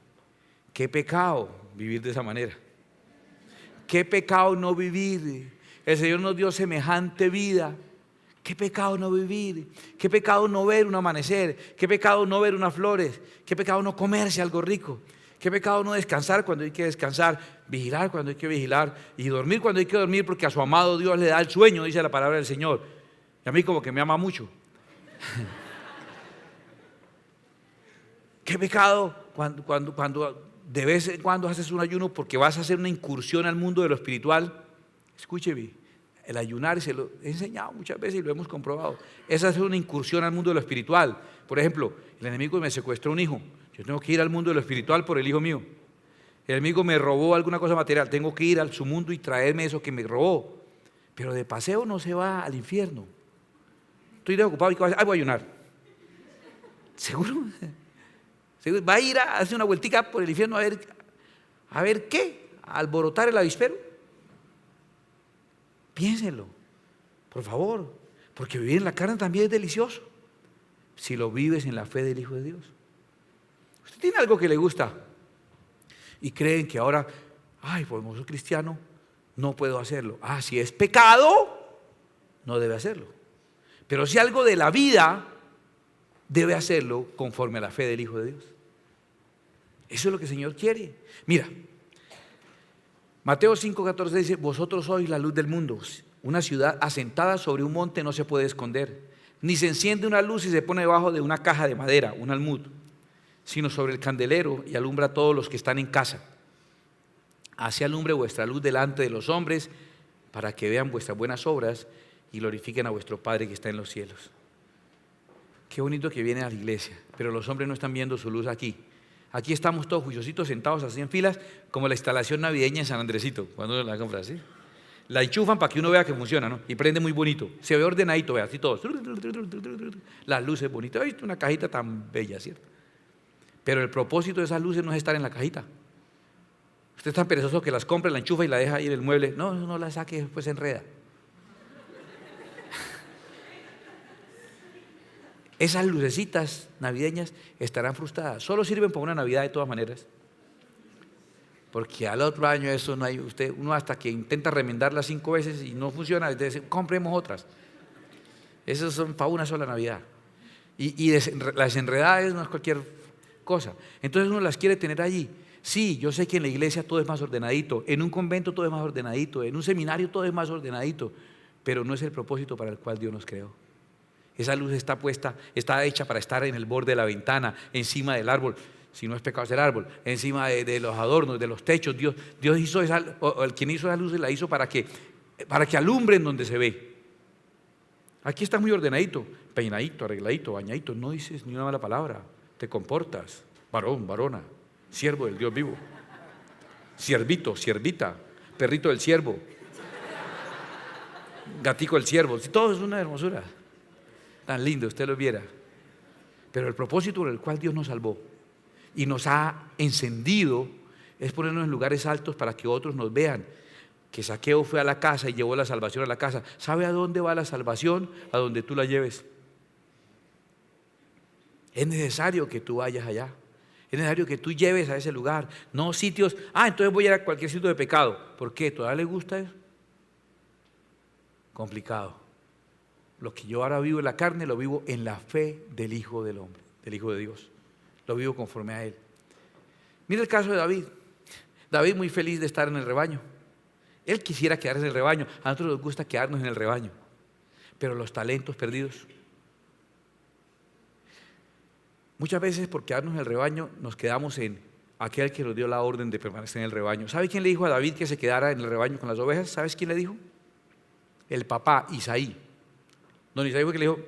¿Qué pecado vivir de esa manera? ¿Qué pecado no vivir? El Señor nos dio semejante vida. ¿Qué pecado no vivir? ¿Qué pecado no ver un amanecer? ¿Qué pecado no ver unas flores? ¿Qué pecado no comerse algo rico? ¿Qué pecado no descansar cuando hay que descansar? Vigilar cuando hay que vigilar y dormir cuando hay que dormir, porque a su amado Dios le da el sueño, dice la palabra del Señor. Y a mí como que me ama mucho. ¿Qué pecado cuando de vez en cuando haces un ayuno porque vas a hacer una incursión al mundo de lo espiritual? Escúcheme, el ayunar, se lo he enseñado muchas veces y lo hemos comprobado, es hacer una incursión al mundo de lo espiritual. Por ejemplo, el enemigo me secuestró un hijo, yo tengo que ir al mundo de lo espiritual por el hijo mío. El enemigo me robó alguna cosa material, tengo que ir al su mundo y traerme eso que me robó. Pero de paseo no se va al infierno. Estoy desocupado y voy a ayunar. ¿Seguro? Va a ir a hacer una vueltica por el infierno a ver qué, a alborotar el avispero. Piénsenlo, por favor, porque vivir en la carne también es delicioso, si lo vives en la fe del Hijo de Dios. Usted tiene algo que le gusta y creen que ahora, ay, pues como soy cristiano, no puedo hacerlo. Si es pecado, no debe hacerlo. Pero si algo de la vida, debe hacerlo conforme a la fe del Hijo de Dios. Eso es lo que el Señor quiere. Mira, Mateo 5:14 dice, vosotros sois la luz del mundo. Una ciudad asentada sobre un monte no se puede esconder, ni se enciende una luz y se pone debajo de una caja de madera, un almud, sino sobre el candelero y alumbra a todos los que están en casa. Así alumbre vuestra luz delante de los hombres, para que vean vuestras buenas obras y glorifiquen a vuestro Padre que está en los cielos. Qué bonito que viene a la iglesia, pero los hombres no están viendo su luz aquí. Aquí estamos todos juiciositos, sentados así en filas, como la instalación navideña en San Andresito, cuando la compras, ¿sí? La enchufan para que uno vea que funciona, ¿no? Y prende muy bonito, se ve ordenadito, vea, así todos. Las luces bonitas, ¡ay, una cajita tan bella!, ¿cierto? Pero el propósito de esas luces no es estar en la cajita. Usted es tan perezoso que las compra, la enchufa y la deja ahí en el mueble. No la saque, después se enreda. Esas lucecitas navideñas estarán frustradas. Solo sirven para una Navidad de todas maneras. Porque al otro año eso no hay. Uno hasta que intenta remendarlas 5 veces y no funciona, entonces compremos otras. Esas son para una sola Navidad. Y las enredadas no es cualquier cosa. Entonces uno las quiere tener allí. Sí, yo sé que en la iglesia todo es más ordenadito, en un convento todo es más ordenadito, en un seminario todo es más ordenadito, pero no es el propósito para el cual Dios nos creó. Esa luz está puesta, está hecha para estar en el borde de la ventana, encima del árbol, si no es pecado hacer árbol, encima de los adornos, de los techos. Dios hizo el quien hizo esa luz la hizo para que alumbren donde se ve. Aquí estás muy ordenadito, peinadito, arregladito, bañadito, no dices ni una mala palabra, te comportas, varón, varona, siervo del Dios vivo, siervito, siervita, perrito del siervo, gatico del siervo, todo es una hermosura, tan lindo, usted lo viera. Pero el propósito por el cual Dios nos salvó y nos ha encendido es ponernos en lugares altos para que otros nos vean. Que Zaqueo fue a la casa y llevó la salvación a la casa. ¿Sabe a dónde va la salvación? A donde tú la lleves. Es necesario que tú vayas allá. Es necesario que tú lleves a ese lugar. No sitios, entonces voy a ir a cualquier sitio de pecado. ¿Por qué? ¿Todavía le gusta eso? Complicado. Lo que yo ahora vivo en la carne, lo vivo en la fe del Hijo del Hombre, del Hijo de Dios. Lo vivo conforme a Él. Mira el caso de David. David muy feliz de estar en el rebaño. Él quisiera quedarse en el rebaño. A nosotros nos gusta quedarnos en el rebaño. Pero los talentos perdidos. Muchas veces por quedarnos en el rebaño nos quedamos en aquel que nos dio la orden de permanecer en el rebaño. ¿Sabe quién le dijo a David que se quedara en el rebaño con las ovejas? ¿Sabes quién le dijo? El papá, Isaí. Don Isaí fue que le dijo,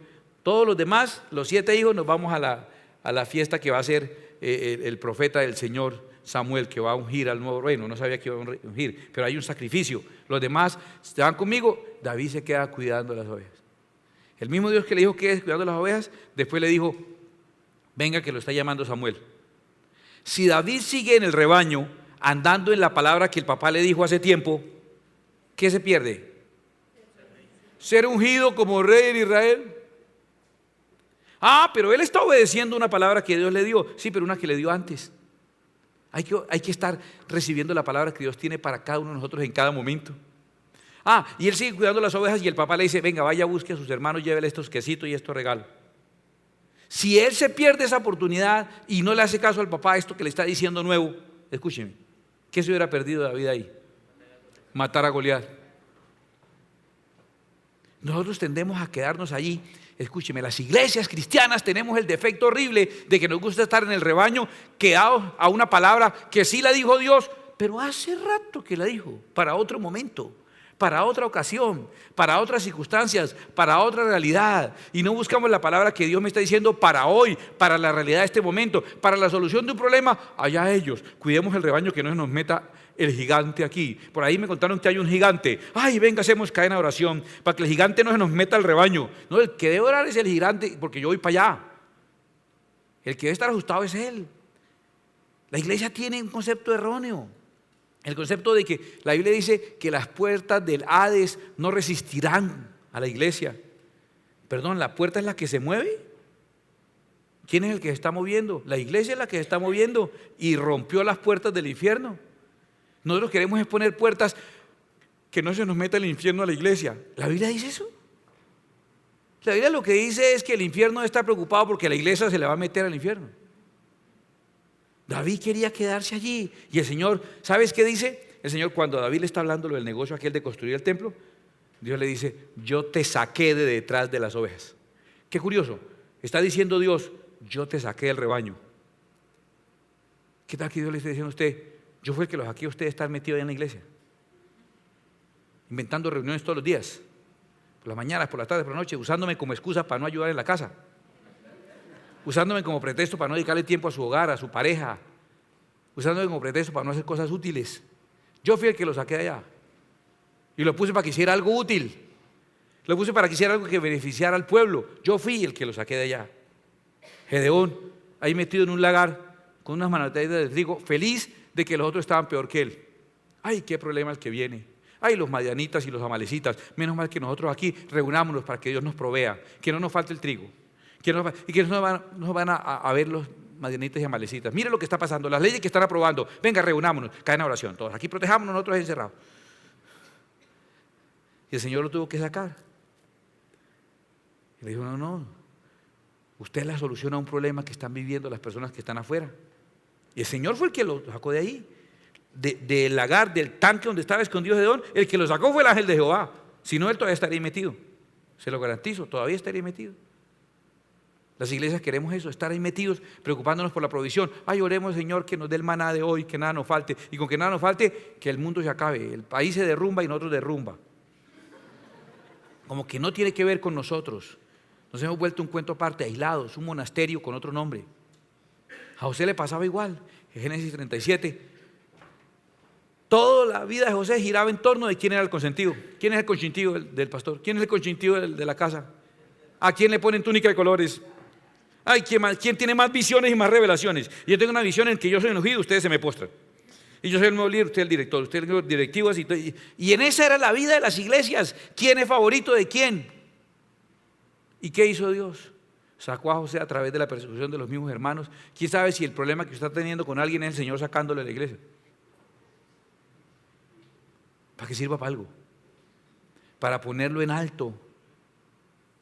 todos los demás, los 7 hijos, nos vamos a la fiesta que va a hacer el profeta del Señor Samuel, que va a ungir al nuevo reino. No sabía que iba a ungir, pero hay un sacrificio. Los demás se van conmigo. David se queda cuidando las ovejas. El mismo Dios que le dijo que es cuidando las ovejas, después le dijo, venga que lo está llamando Samuel. Si David sigue en el rebaño, andando en la palabra que el papá le dijo hace tiempo, ¿qué se pierde? Ser ungido como rey en Israel. Pero él está obedeciendo una palabra que Dios le dio. Sí, pero una que le dio antes. Hay que estar recibiendo la palabra que Dios tiene para cada uno de nosotros en cada momento. Y él sigue cuidando las ovejas y el papá le dice, venga, vaya, busque a sus hermanos, llévele estos quesitos y estos regalos. Si él se pierde esa oportunidad y no le hace caso al papá, esto que le está diciendo nuevo, escúcheme, ¿qué se hubiera perdido David ahí? Matar a Goliat. Nosotros tendemos a quedarnos allí. Escúcheme, las iglesias cristianas tenemos el defecto horrible de que nos gusta estar en el rebaño quedados a una palabra que sí la dijo Dios, pero hace rato que la dijo, para otro momento, para otra ocasión, para otras circunstancias, para otra realidad. Y no buscamos la palabra que Dios me está diciendo para hoy, para la realidad de este momento, para la solución de un problema. Allá ellos, cuidemos el rebaño que no se nos meta el gigante aquí. Por ahí me contaron que hay un gigante. Venga, hacemos cadena de oración para que el gigante no se nos meta al rebaño. No, el que debe orar es el gigante, porque yo voy para allá. El que debe estar ajustado es él. La iglesia tiene un concepto erróneo. El concepto de que la Biblia dice que las puertas del Hades no resistirán a la iglesia. Perdón, ¿la puerta es la que se mueve? ¿Quién es el que se está moviendo? La iglesia es la que se está moviendo y rompió las puertas del infierno. Nosotros queremos exponer puertas que no se nos meta el infierno a la iglesia. ¿La Biblia dice eso? La Biblia lo que dice es que el infierno está preocupado porque la iglesia se le va a meter al infierno. David quería quedarse allí y el Señor, ¿sabes qué dice? El Señor, cuando David le está hablando lo del negocio aquel de construir el templo, Dios le dice, yo te saqué de detrás de las ovejas. Qué curioso, está diciendo Dios, yo te saqué del rebaño. ¿Qué tal que Dios le está diciendo a usted? Yo fui el que los saqué a usted de estar metido ahí en la iglesia, inventando reuniones todos los días, por las mañanas, por las tardes, por la noche, usándome como excusa para no ayudar en la casa, usándome como pretexto para no dedicarle tiempo a su hogar, a su pareja, usándome como pretexto para no hacer cosas útiles. Yo fui el que lo saqué de allá y lo puse para que hiciera algo útil, lo puse para que hiciera algo que beneficiara al pueblo. Yo fui el que lo saqué de allá. Gedeón, ahí metido en un lagar con unas manaditas de trigo, feliz de que los otros estaban peor que él. Qué problema el que viene. Los madianitas y los amalecitas. Menos mal que nosotros aquí reunámonos para que Dios nos provea, que no nos falte el trigo, y que no van a ver los madianitas y amalecitas. Mire lo que está pasando, las leyes que están aprobando. Venga, reunámonos, cadena de oración, todos aquí protejámonos, nosotros encerrados. Y el Señor lo tuvo que sacar. Y le dijo, no, usted es la solución a un problema que están viviendo las personas que están afuera. Y el Señor fue el que lo sacó de ahí, del lagar, del tanque donde estaba escondido Gedeón. El que lo sacó fue el ángel de Jehová. Si no, él todavía estaría metido. Se lo garantizo, todavía estaría metido. Las iglesias queremos eso, estar ahí metidos, preocupándonos por la provisión. Oremos, Señor, que nos dé el maná de hoy, que nada nos falte. Y con que nada nos falte, que el mundo se acabe. El país se derrumba y nosotros derrumba. como que no tiene que ver con nosotros. Nos hemos vuelto un cuento aparte, aislados, un monasterio con otro nombre. A José le pasaba igual, en Génesis 37. Toda la vida de José giraba en torno de quién era el consentido. ¿Quién es el consentido del pastor? ¿Quién es el consentido de la casa? ¿A quién le ponen túnica de colores? Ay, ¿quién tiene más visiones y más revelaciones? Yo tengo una visión en que yo soy el ungido, ustedes se me postran. Y yo soy el nuevo líder, usted el director, usted el directivo. Y en esa era la vida de las iglesias. ¿Quién es favorito de quién? ¿Y qué hizo Dios? Sacó a José a través de la persecución de los mismos hermanos. ¿Quién sabe si el problema que usted está teniendo con alguien es el Señor sacándole de la iglesia? Para que sirva para algo. Para ponerlo en alto.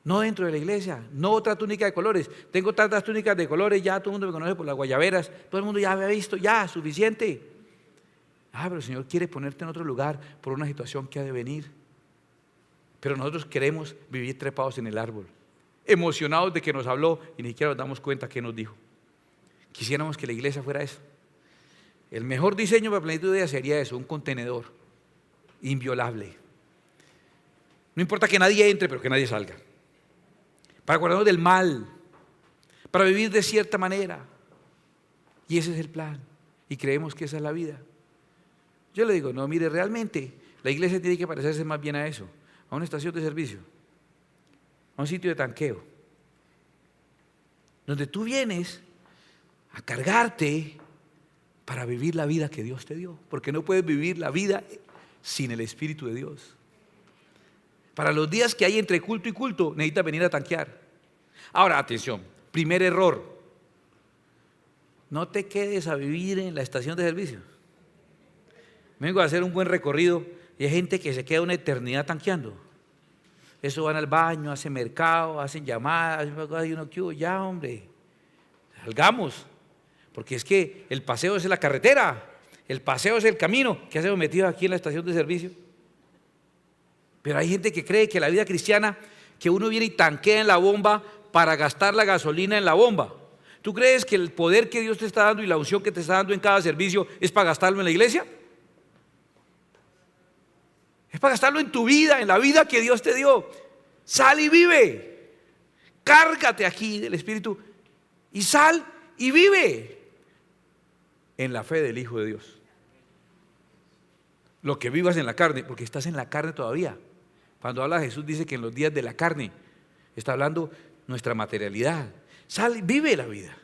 No dentro de la iglesia, no otra túnica de colores. Tengo tantas túnicas de colores, ya todo el mundo me conoce por las guayaberas, todo el mundo ya me ha visto, ya, suficiente. Pero el Señor quiere ponerte en otro lugar por una situación que ha de venir. Pero nosotros queremos vivir trepados en el árbol, emocionados de que nos habló y ni siquiera nos damos cuenta qué nos dijo. Quisiéramos que la iglesia fuera eso. El mejor diseño para plenitud de vida sería eso, un contenedor inviolable. No importa que nadie entre, pero que nadie salga. Para guardarnos del mal, para vivir de cierta manera. Y ese es el plan. Y creemos que esa es la vida. Yo le digo, no, mire, realmente la iglesia tiene que parecerse más bien a eso, a una estación de servicio, a un sitio de tanqueo, donde tú vienes a cargarte para vivir la vida que Dios te dio, porque no puedes vivir la vida sin el Espíritu de Dios. Para los días que hay entre culto y culto, necesitas venir a tanquear. Ahora, atención, primer error, no te quedes a vivir en la estación de servicio. Vengo a hacer un buen recorrido y hay gente que se queda una eternidad tanqueando. Eso van al baño, hacen mercado, hacen llamadas, y uno, ¿qué hubo? Ya, hombre, salgamos, porque es que el paseo es la carretera, el paseo es el camino. ¿Qué hacemos metidos aquí en la estación de servicio? Pero hay gente que cree que la vida cristiana, que uno viene y tanquea en la bomba para gastar la gasolina en la bomba. ¿Tú crees que el poder que Dios te está dando y la unción que te está dando en cada servicio es para gastarlo en la iglesia? Es para gastarlo en tu vida, en la vida que Dios te dio. Sal y vive. Cárgate aquí del Espíritu y sal y vive en la fe del Hijo de Dios. Lo que vivas en la carne, porque estás en la carne todavía. Cuando habla Jesús dice que en los días de la carne está hablando nuestra materialidad. Sal, vive la vida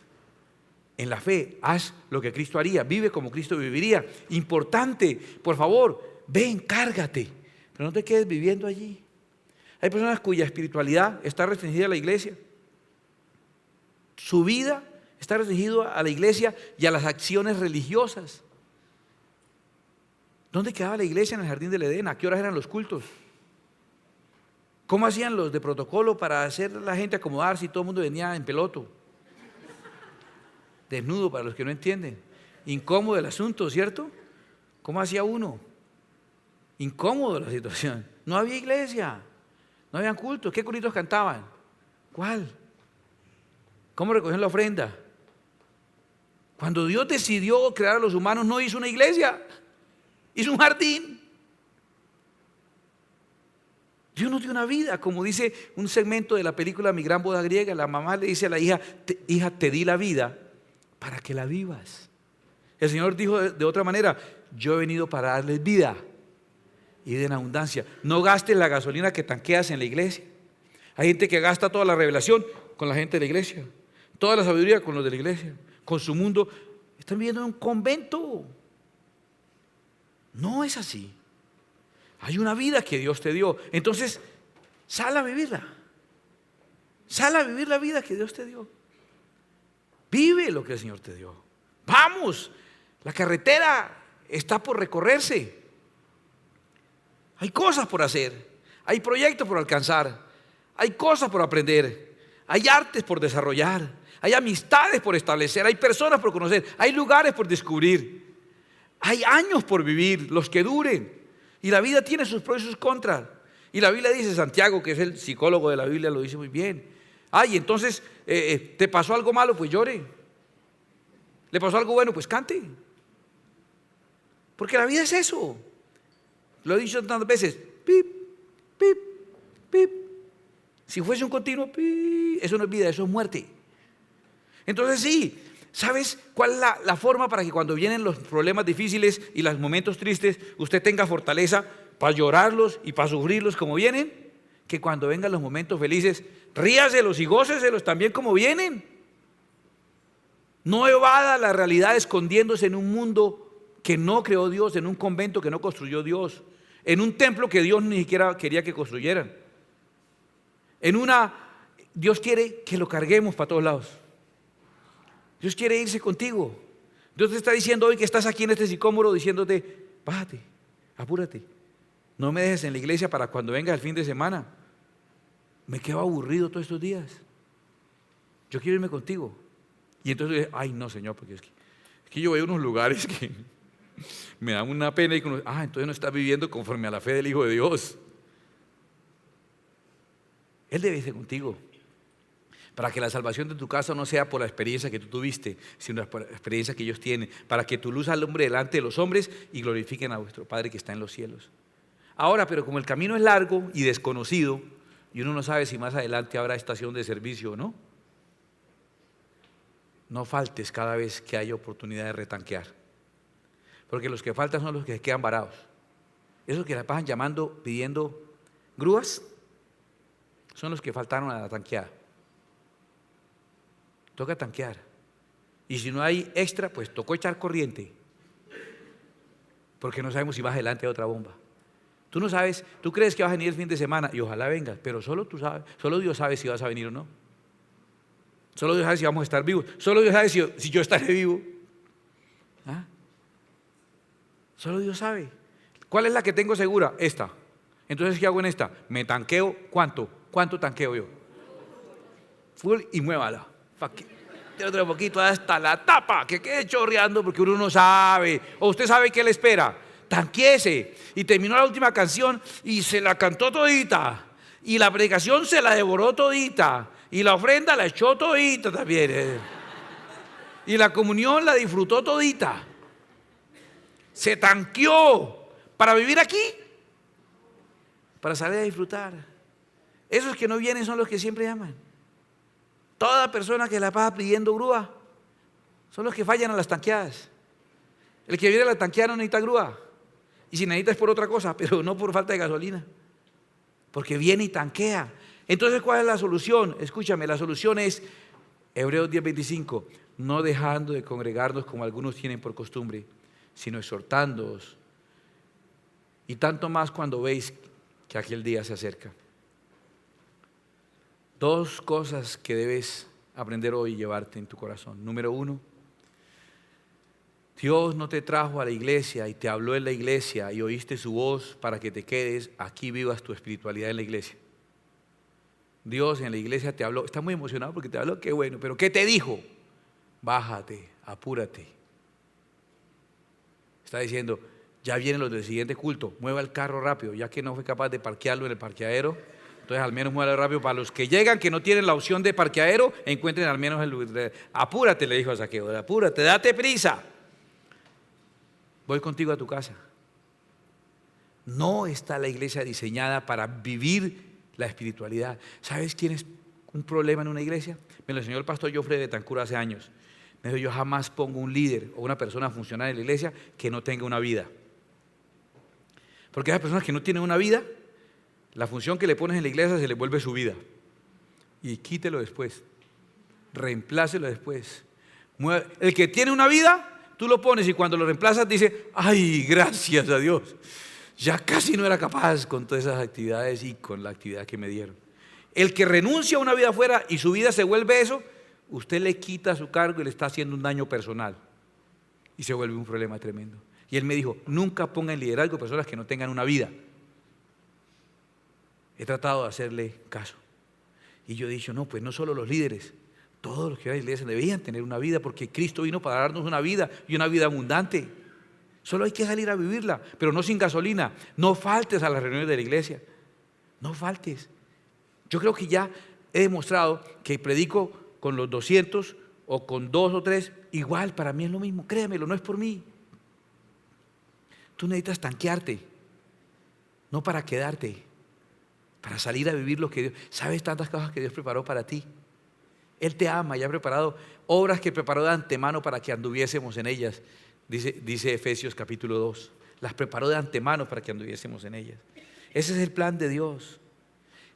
en la fe, haz lo que Cristo haría, vive como Cristo viviría. Importante, por favor, ven, cárgate, pero no te quedes viviendo allí. Hay personas cuya espiritualidad está restringida a la iglesia. Su vida está restringida a la iglesia y a las acciones religiosas. ¿Dónde quedaba la iglesia en el jardín del Edén? ¿A qué horas eran los cultos? ¿Cómo hacían los de protocolo para hacer a la gente acomodarse y todo el mundo venía en peloto? Desnudo para los que no entienden. Incómodo el asunto, ¿cierto? ¿Cómo hacía uno? Incómodo la situación. No había iglesia, no habían cultos. ¿Qué coritos cantaban? ¿Cuál? ¿Cómo recogían la ofrenda? Cuando Dios decidió crear a los humanos, no hizo una iglesia, hizo un jardín. Dios nos dio una vida, como dice un segmento de la película Mi Gran Boda Griega. La mamá le dice a la hija, hija, te di la vida para que la vivas. El Señor dijo de otra manera, yo he venido para darles vida y de en abundancia. No gastes la gasolina que tanqueas en la iglesia. Hay gente que gasta toda la revelación con la gente de la iglesia, toda la sabiduría con los de la iglesia, con su mundo. Están viviendo en un convento. No es así. Hay una vida que Dios te dio. Entonces, sal a vivirla. Sal a vivir la vida que Dios te dio. Vive lo que el Señor te dio. Vamos, la carretera está por recorrerse. Hay cosas por hacer. Hay proyectos por alcanzar. Hay cosas por aprender. Hay artes por desarrollar. Hay amistades por establecer. Hay personas por conocer. Hay lugares por descubrir. Hay años por vivir, los que duren. Y la vida tiene sus pros y sus contras. Y la Biblia dice, Santiago, que es el psicólogo de la Biblia, lo dice muy bien. Entonces, ¿te pasó algo malo? Pues llore. ¿Le pasó algo bueno? Pues cante. Porque la vida es eso. Lo he dicho tantas veces. Pip, pip, pip, Si fuese un continuo, eso no es vida, eso es muerte. Entonces sí, ¿sabes cuál es la forma para que cuando vienen los problemas difíciles y los momentos tristes, usted tenga fortaleza para llorarlos y para sufrirlos como vienen? Que cuando vengan los momentos felices, ríaselos y góceselos también como vienen. No evada la realidad escondiéndose en un mundo que no creó Dios, en un convento que no construyó Dios, en un templo que Dios ni siquiera quería que construyeran. Dios quiere que lo carguemos para todos lados. Dios quiere irse contigo. Dios te está diciendo hoy que estás aquí en este sicómoro diciéndote, bájate, apúrate. No me dejes en la iglesia para cuando venga el fin de semana. Me quedo aburrido todos estos días. Yo quiero irme contigo. Y entonces, ay no Señor, porque es que yo veo unos lugares que me dan una pena y entonces no estás viviendo conforme a la fe del Hijo de Dios. Él debe irse contigo. Para que la salvación de tu casa no sea por la experiencia que tú tuviste, sino por la experiencia que ellos tienen. Para que tu luz alumbre delante de los hombres y glorifiquen a vuestro Padre que está en los cielos. Ahora, pero como el camino es largo y desconocido, y uno no sabe si más adelante habrá estación de servicio o no, no faltes cada vez que haya oportunidad de retanquear. Porque los que faltan son los que se quedan varados. Esos que la pasan llamando, pidiendo grúas, son los que faltaron a la tanqueada. Toca tanquear. Y si no hay extra, pues tocó echar corriente. Porque no sabemos si más adelante hay otra bomba. Tú no sabes, tú crees que vas a venir el fin de semana y ojalá vengas, pero solo tú sabes, solo Dios sabe si vas a venir o no. Solo Dios sabe si vamos a estar vivos. Solo Dios sabe si yo estaré vivo. ¿Ah? Solo Dios sabe. ¿Cuál es la que tengo segura? Esta. Entonces, ¿qué hago en esta? Me tanqueo. ¿Cuánto? ¿Cuánto tanqueo yo? Full y muévala. Otro poquito hasta la tapa, que quede chorreando porque uno no sabe. O usted sabe qué le espera. Tanquéese. Y terminó la última canción y se la cantó todita. Y la predicación se la devoró todita. Y la ofrenda la echó todita también. Y la comunión la disfrutó todita. Se tanqueó para vivir aquí, para salir a disfrutar. Esos que no vienen son los que siempre llaman. Toda persona que la pasa pidiendo grúa son los que fallan a las tanqueadas. El que viene a la tanqueada no necesita grúa. Y si necesita es por otra cosa, pero no por falta de gasolina. Porque viene y tanquea. Entonces, ¿cuál es la solución? Escúchame, la solución es Hebreos 10:25, no dejando de congregarnos como algunos tienen por costumbre, sino exhortándoos, y tanto más cuando veis que aquel día se acerca. Dos cosas que debes aprender hoy y llevarte en tu corazón. Número uno, Dios no te trajo a la iglesia y te habló en la iglesia y oíste su voz para que te quedes aquí, vivas tu espiritualidad en la iglesia. Dios en la iglesia te habló, está muy emocionado porque te habló, qué bueno, pero ¿qué te dijo? Bájate, apúrate. Está diciendo, ya vienen los del siguiente culto, mueva el carro rápido, ya que no fue capaz de parquearlo en el parqueadero, entonces al menos muévalo rápido para los que llegan, que no tienen la opción de parqueadero, encuentren al menos el lugar. Apúrate, le dijo a Zaqueo, apúrate, date prisa. Voy contigo a tu casa. No está la iglesia diseñada para vivir la espiritualidad. ¿Sabes quién es un problema en una iglesia? Me lo enseñó el pastor Joffre de Betancur hace años. Me dijo, yo jamás pongo un líder o una persona funcional en la iglesia que no tenga una vida. Porque a esas personas que no tienen una vida, la función que le pones en la iglesia se le vuelve su vida. Y quítelo después. Reemplácelo después. El que tiene una vida, tú lo pones y cuando lo reemplazas dice, ay, gracias a Dios. Ya casi no era capaz con todas esas actividades y con la actividad que me dieron. El que renuncia a una vida afuera y su vida se vuelve eso, usted le quita su cargo y le está haciendo un daño personal. Y se vuelve un problema tremendo. Y él me dijo, nunca ponga en liderazgo personas que no tengan una vida. He tratado de hacerle caso. Y yo he dicho, no, pues no solo los líderes, todos los que van a la iglesia deberían tener una vida porque Cristo vino para darnos una vida y una vida abundante. Solo hay que salir a vivirla, pero no sin gasolina. No faltes a las reuniones de la iglesia. No faltes. Yo creo que ya he demostrado que predico con los 200 o con 2 o 3, igual para mí es lo mismo. Créemelo, no es por mí. Tú necesitas tanquearte, no para quedarte. para salir a vivir lo que Dios. ¿Sabes tantas cosas que Dios preparó para ti? Él te ama y ha preparado obras que preparó de antemano para que anduviésemos en ellas. Dice Efesios capítulo 2. Las preparó de antemano para que anduviésemos en ellas. Ese es el plan de Dios.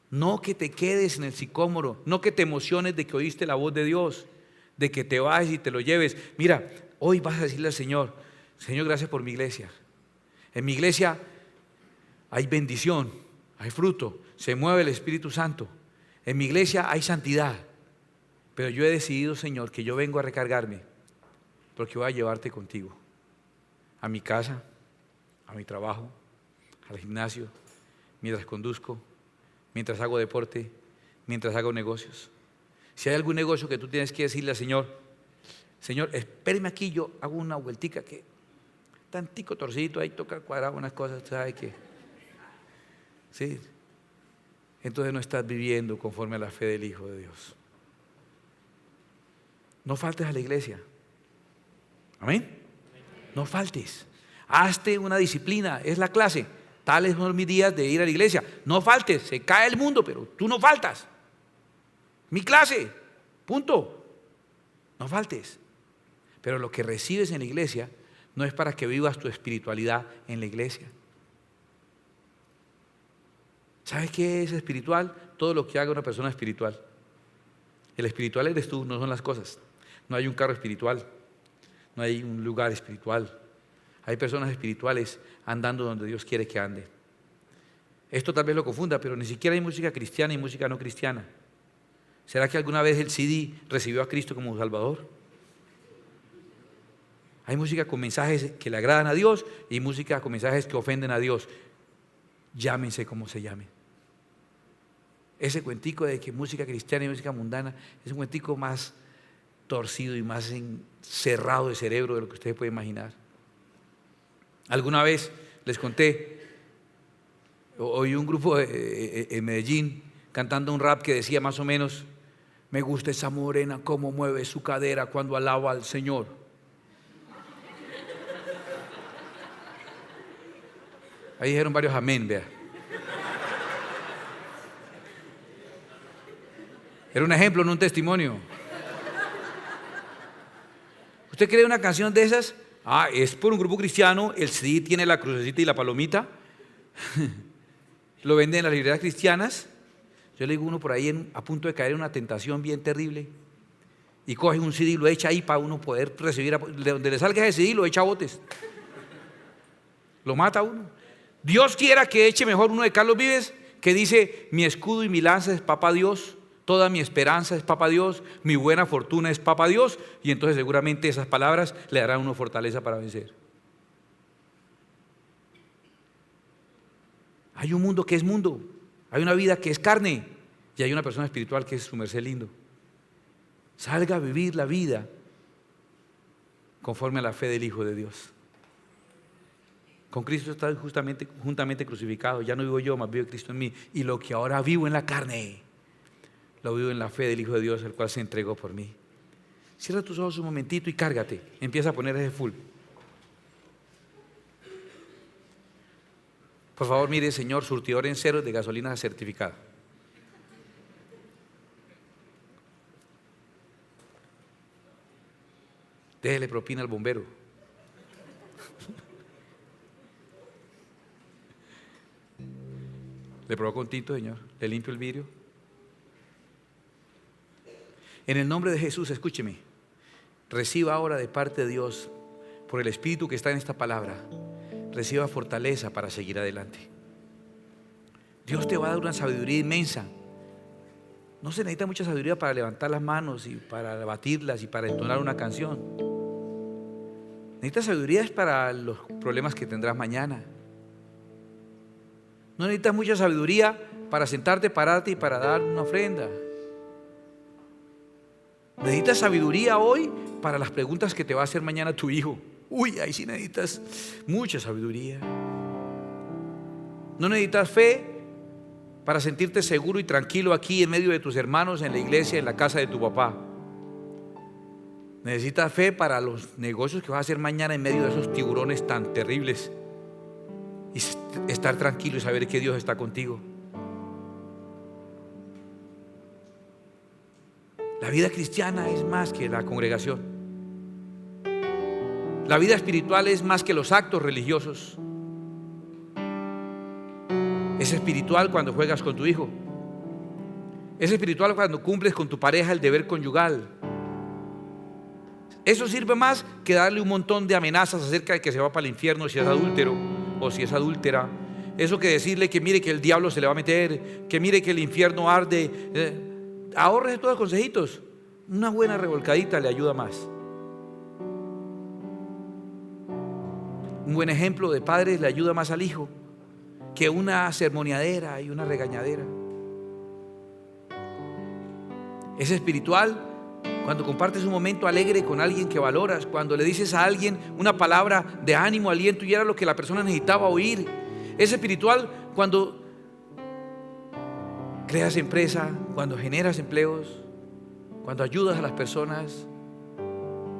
No que te quedes en el sicómoro, no que te emociones de que oíste la voz de Dios, de que te vayas y te lo lleves. Mira, hoy vas a decirle al Señor: Señor, gracias por mi iglesia. En mi iglesia hay bendición, hay fruto, se mueve el Espíritu Santo. En mi iglesia hay santidad. Pero yo he decidido, Señor, que yo vengo a recargarme, porque voy a llevarte contigo a mi casa, a mi trabajo, al gimnasio, mientras conduzco, mientras hago deporte, mientras hago negocios. Si hay algún negocio que tú tienes que decirle al Señor: Señor, espéreme aquí, yo hago una vueltica que tantico torcidito, ahí toca cuadrar unas cosas, ¿sabe qué? Sí. Entonces no estás viviendo conforme a la fe del Hijo de Dios. No faltes a la iglesia. Amén. No faltes. Hazte una disciplina, es la clase. Tales son mis días de ir a la iglesia. No faltes, se cae el mundo, pero tú no faltas. Mi clase, punto. No faltes. Pero lo que recibes en la iglesia no es para que vivas tu espiritualidad en la iglesia. ¿Sabes qué es espiritual? Todo lo que haga una persona espiritual. El espiritual eres tú, no son las cosas. No hay un carro espiritual, no hay un lugar espiritual. Hay personas espirituales andando donde Dios quiere que ande. Esto tal vez lo confunda, pero ni siquiera hay música cristiana y música no cristiana. ¿Será que alguna vez el CD recibió a Cristo como Salvador? Hay música con mensajes que le agradan a Dios y música con mensajes que ofenden a Dios. Llámense como se llame. Ese cuentico de que música cristiana y música mundana es un cuentico más torcido y más encerrado de cerebro de lo que ustedes pueden imaginar. Alguna vez les conté, oí un grupo en Medellín cantando un rap que decía más o menos: me gusta esa morena cómo mueve su cadera cuando alaba al Señor. Ahí dijeron varios amén, vea. Era un ejemplo, no un testimonio. ¿Usted cree una canción de esas? Es por un grupo cristiano, el CD tiene la crucecita y la palomita. Lo venden en las librerías cristianas. Yo le digo, uno por ahí a punto de caer en una tentación bien terrible, y coge un CD y lo echa ahí para uno poder recibir, de donde le salga ese CD lo echa a botes. Lo mata a uno. Dios quiera que eche mejor uno de Carlos Vives, que dice: mi escudo y mi lanza es Papá Dios, toda mi esperanza es Papá Dios, mi buena fortuna es Papá Dios. Y entonces seguramente esas palabras le darán a uno fortaleza para vencer. Hay un mundo que es mundo, hay una vida que es carne, y hay una persona espiritual que es su merced lindo. Salga a vivir la vida conforme a la fe del Hijo de Dios. Con Cristo está juntamente crucificado. Ya no vivo yo, mas vive Cristo en mí. Y lo que ahora vivo en la carne, lo vivo en la fe del Hijo de Dios, el cual se entregó por mí. Cierra tus ojos un momentito y cárgate. Empieza a poner ese full. Por favor, mire, señor, surtidor en ceros de gasolina certificada. Déjele propina al bombero. ¿Le provoco un tinto, señor? ¿Le limpio el vidrio? En el nombre de Jesús, escúcheme. Reciba ahora de parte de Dios, por el Espíritu que está en esta palabra, reciba fortaleza para seguir adelante. Dios te va a dar una sabiduría inmensa. No se necesita mucha sabiduría para levantar las manos y para batirlas y para entonar una canción. Necesitas sabiduría es para los problemas que tendrás mañana. No necesitas mucha sabiduría para sentarte, pararte y para dar una ofrenda. Necesitas sabiduría hoy para las preguntas que te va a hacer mañana tu hijo. Uy, ahí sí necesitas mucha sabiduría. No necesitas fe para sentirte seguro y tranquilo aquí en medio de tus hermanos, en la iglesia, en la casa de tu papá. Necesitas fe para los negocios que vas a hacer mañana en medio de esos tiburones tan terribles. Y estar tranquilo y saber que Dios está contigo. La vida cristiana es más que la congregación. La vida espiritual es más que los actos religiosos. Es espiritual cuando juegas con tu hijo. Es espiritual cuando cumples con tu pareja el deber conyugal. Eso sirve más que darle un montón de amenazas acerca de que se va para el infierno si es adúltero o si es adúltera. Eso que decirle que mire que el diablo se le va a meter, que mire que el infierno arde. Ahórrese todos los consejitos. Una buena revolcadita le ayuda más. Un buen ejemplo de padres le ayuda más al hijo que una sermoneadera y una regañadera. Es espiritual cuando compartes un momento alegre con alguien que valoras, cuando le dices a alguien una palabra de ánimo, aliento, y era lo que la persona necesitaba oír. Es espiritual cuando creas empresa, cuando generas empleos, cuando ayudas a las personas,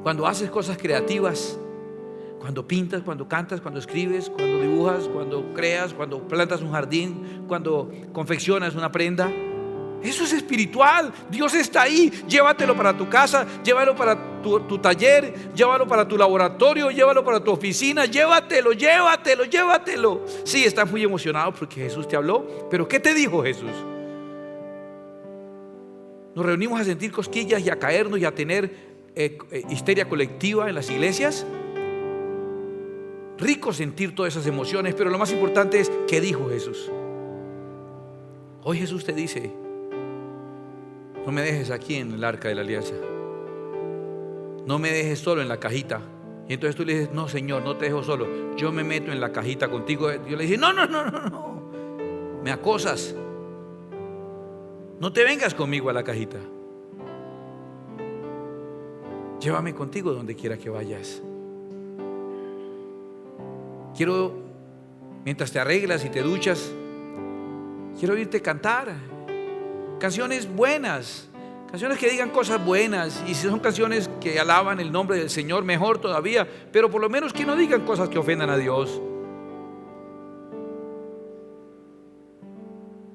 cuando haces cosas creativas, cuando pintas, cuando cantas, cuando escribes, cuando dibujas, cuando creas, cuando plantas un jardín, cuando confeccionas una prenda. Eso es espiritual. Dios está ahí. Llévatelo para tu casa, llévalo para tu taller, llévalo para tu laboratorio, llévalo para tu oficina. Llévatelo. Sí, estás muy emocionado porque Jesús te habló, pero ¿qué te dijo Jesús? Nos reunimos a sentir cosquillas y a caernos y a tener histeria colectiva en las iglesias. Rico sentir todas esas emociones, pero lo más importante es ¿qué dijo Jesús? Hoy Jesús te dice: no me dejes aquí en el arca de la alianza, no me dejes solo en la cajita. Y entonces tú le dices: no, Señor, no te dejo solo, yo me meto en la cajita contigo. Dios le dice: no, me acosas, no te vengas conmigo a la cajita, llévame contigo donde quiera que vayas. Quiero, mientras te arreglas y te duchas, quiero oírte cantar canciones buenas, canciones que digan cosas buenas, y si son canciones que alaban el nombre del Señor, mejor todavía, pero por lo menos que no digan cosas que ofendan a Dios.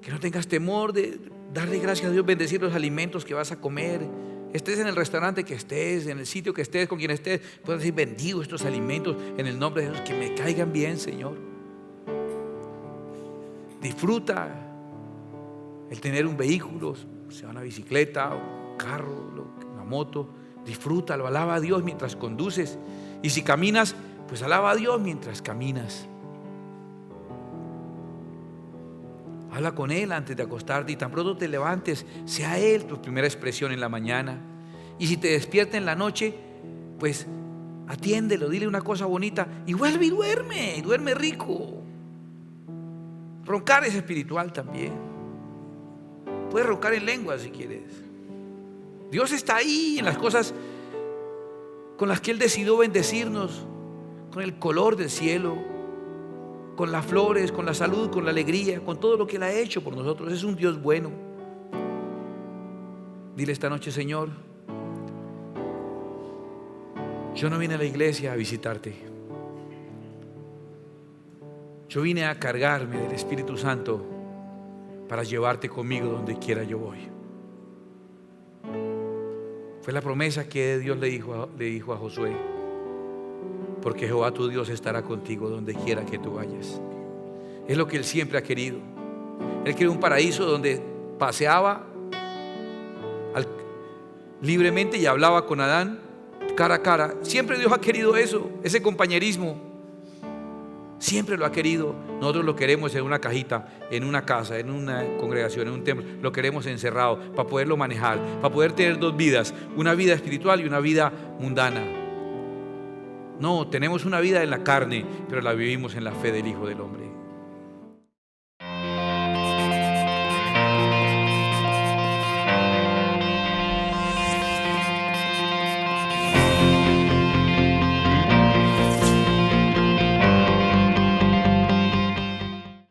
Que no tengas temor de darle gracias a Dios, bendecir los alimentos que vas a comer. Estés en el restaurante que estés, en el sitio que estés, con quien estés, puedes decir: bendigo estos alimentos en el nombre de Dios, que me caigan bien, Señor. Disfruta el tener un vehículo, sea una bicicleta, un carro, una moto. Disfrútalo, alaba a Dios mientras conduces. Y si caminas, pues alaba a Dios mientras caminas. Habla con Él antes de acostarte, y tan pronto te levantes, sea Él tu primera expresión en la mañana. Y si te despierta en la noche, pues atiéndelo, dile una cosa bonita y vuelve y duerme rico. Roncar es espiritual también. Puedes roncar en lengua si quieres. Dios está ahí en las cosas con las que Él decidió bendecirnos, con el color del cielo, con las flores, con la salud, con la alegría, con todo lo que Él ha hecho por nosotros. Es un Dios bueno. Dile esta noche: Señor, yo no vine a la iglesia a visitarte, yo vine a cargarme del Espíritu Santo para llevarte conmigo donde quiera yo voy. Fue la promesa que Dios le dijo a Josué: porque Jehová tu Dios estará contigo donde quiera que tú vayas. Es lo que Él siempre ha querido. Él quería un paraíso donde paseaba libremente y hablaba con Adán cara a cara. Siempre Dios ha querido eso, ese compañerismo. Siempre lo ha querido. Nosotros lo queremos en una cajita, en una casa, en una congregación, en un templo. Lo queremos encerrado para poderlo manejar, para poder tener dos vidas, una vida espiritual y una vida mundana. No, tenemos una vida en la carne, pero la vivimos en la fe del Hijo del Hombre.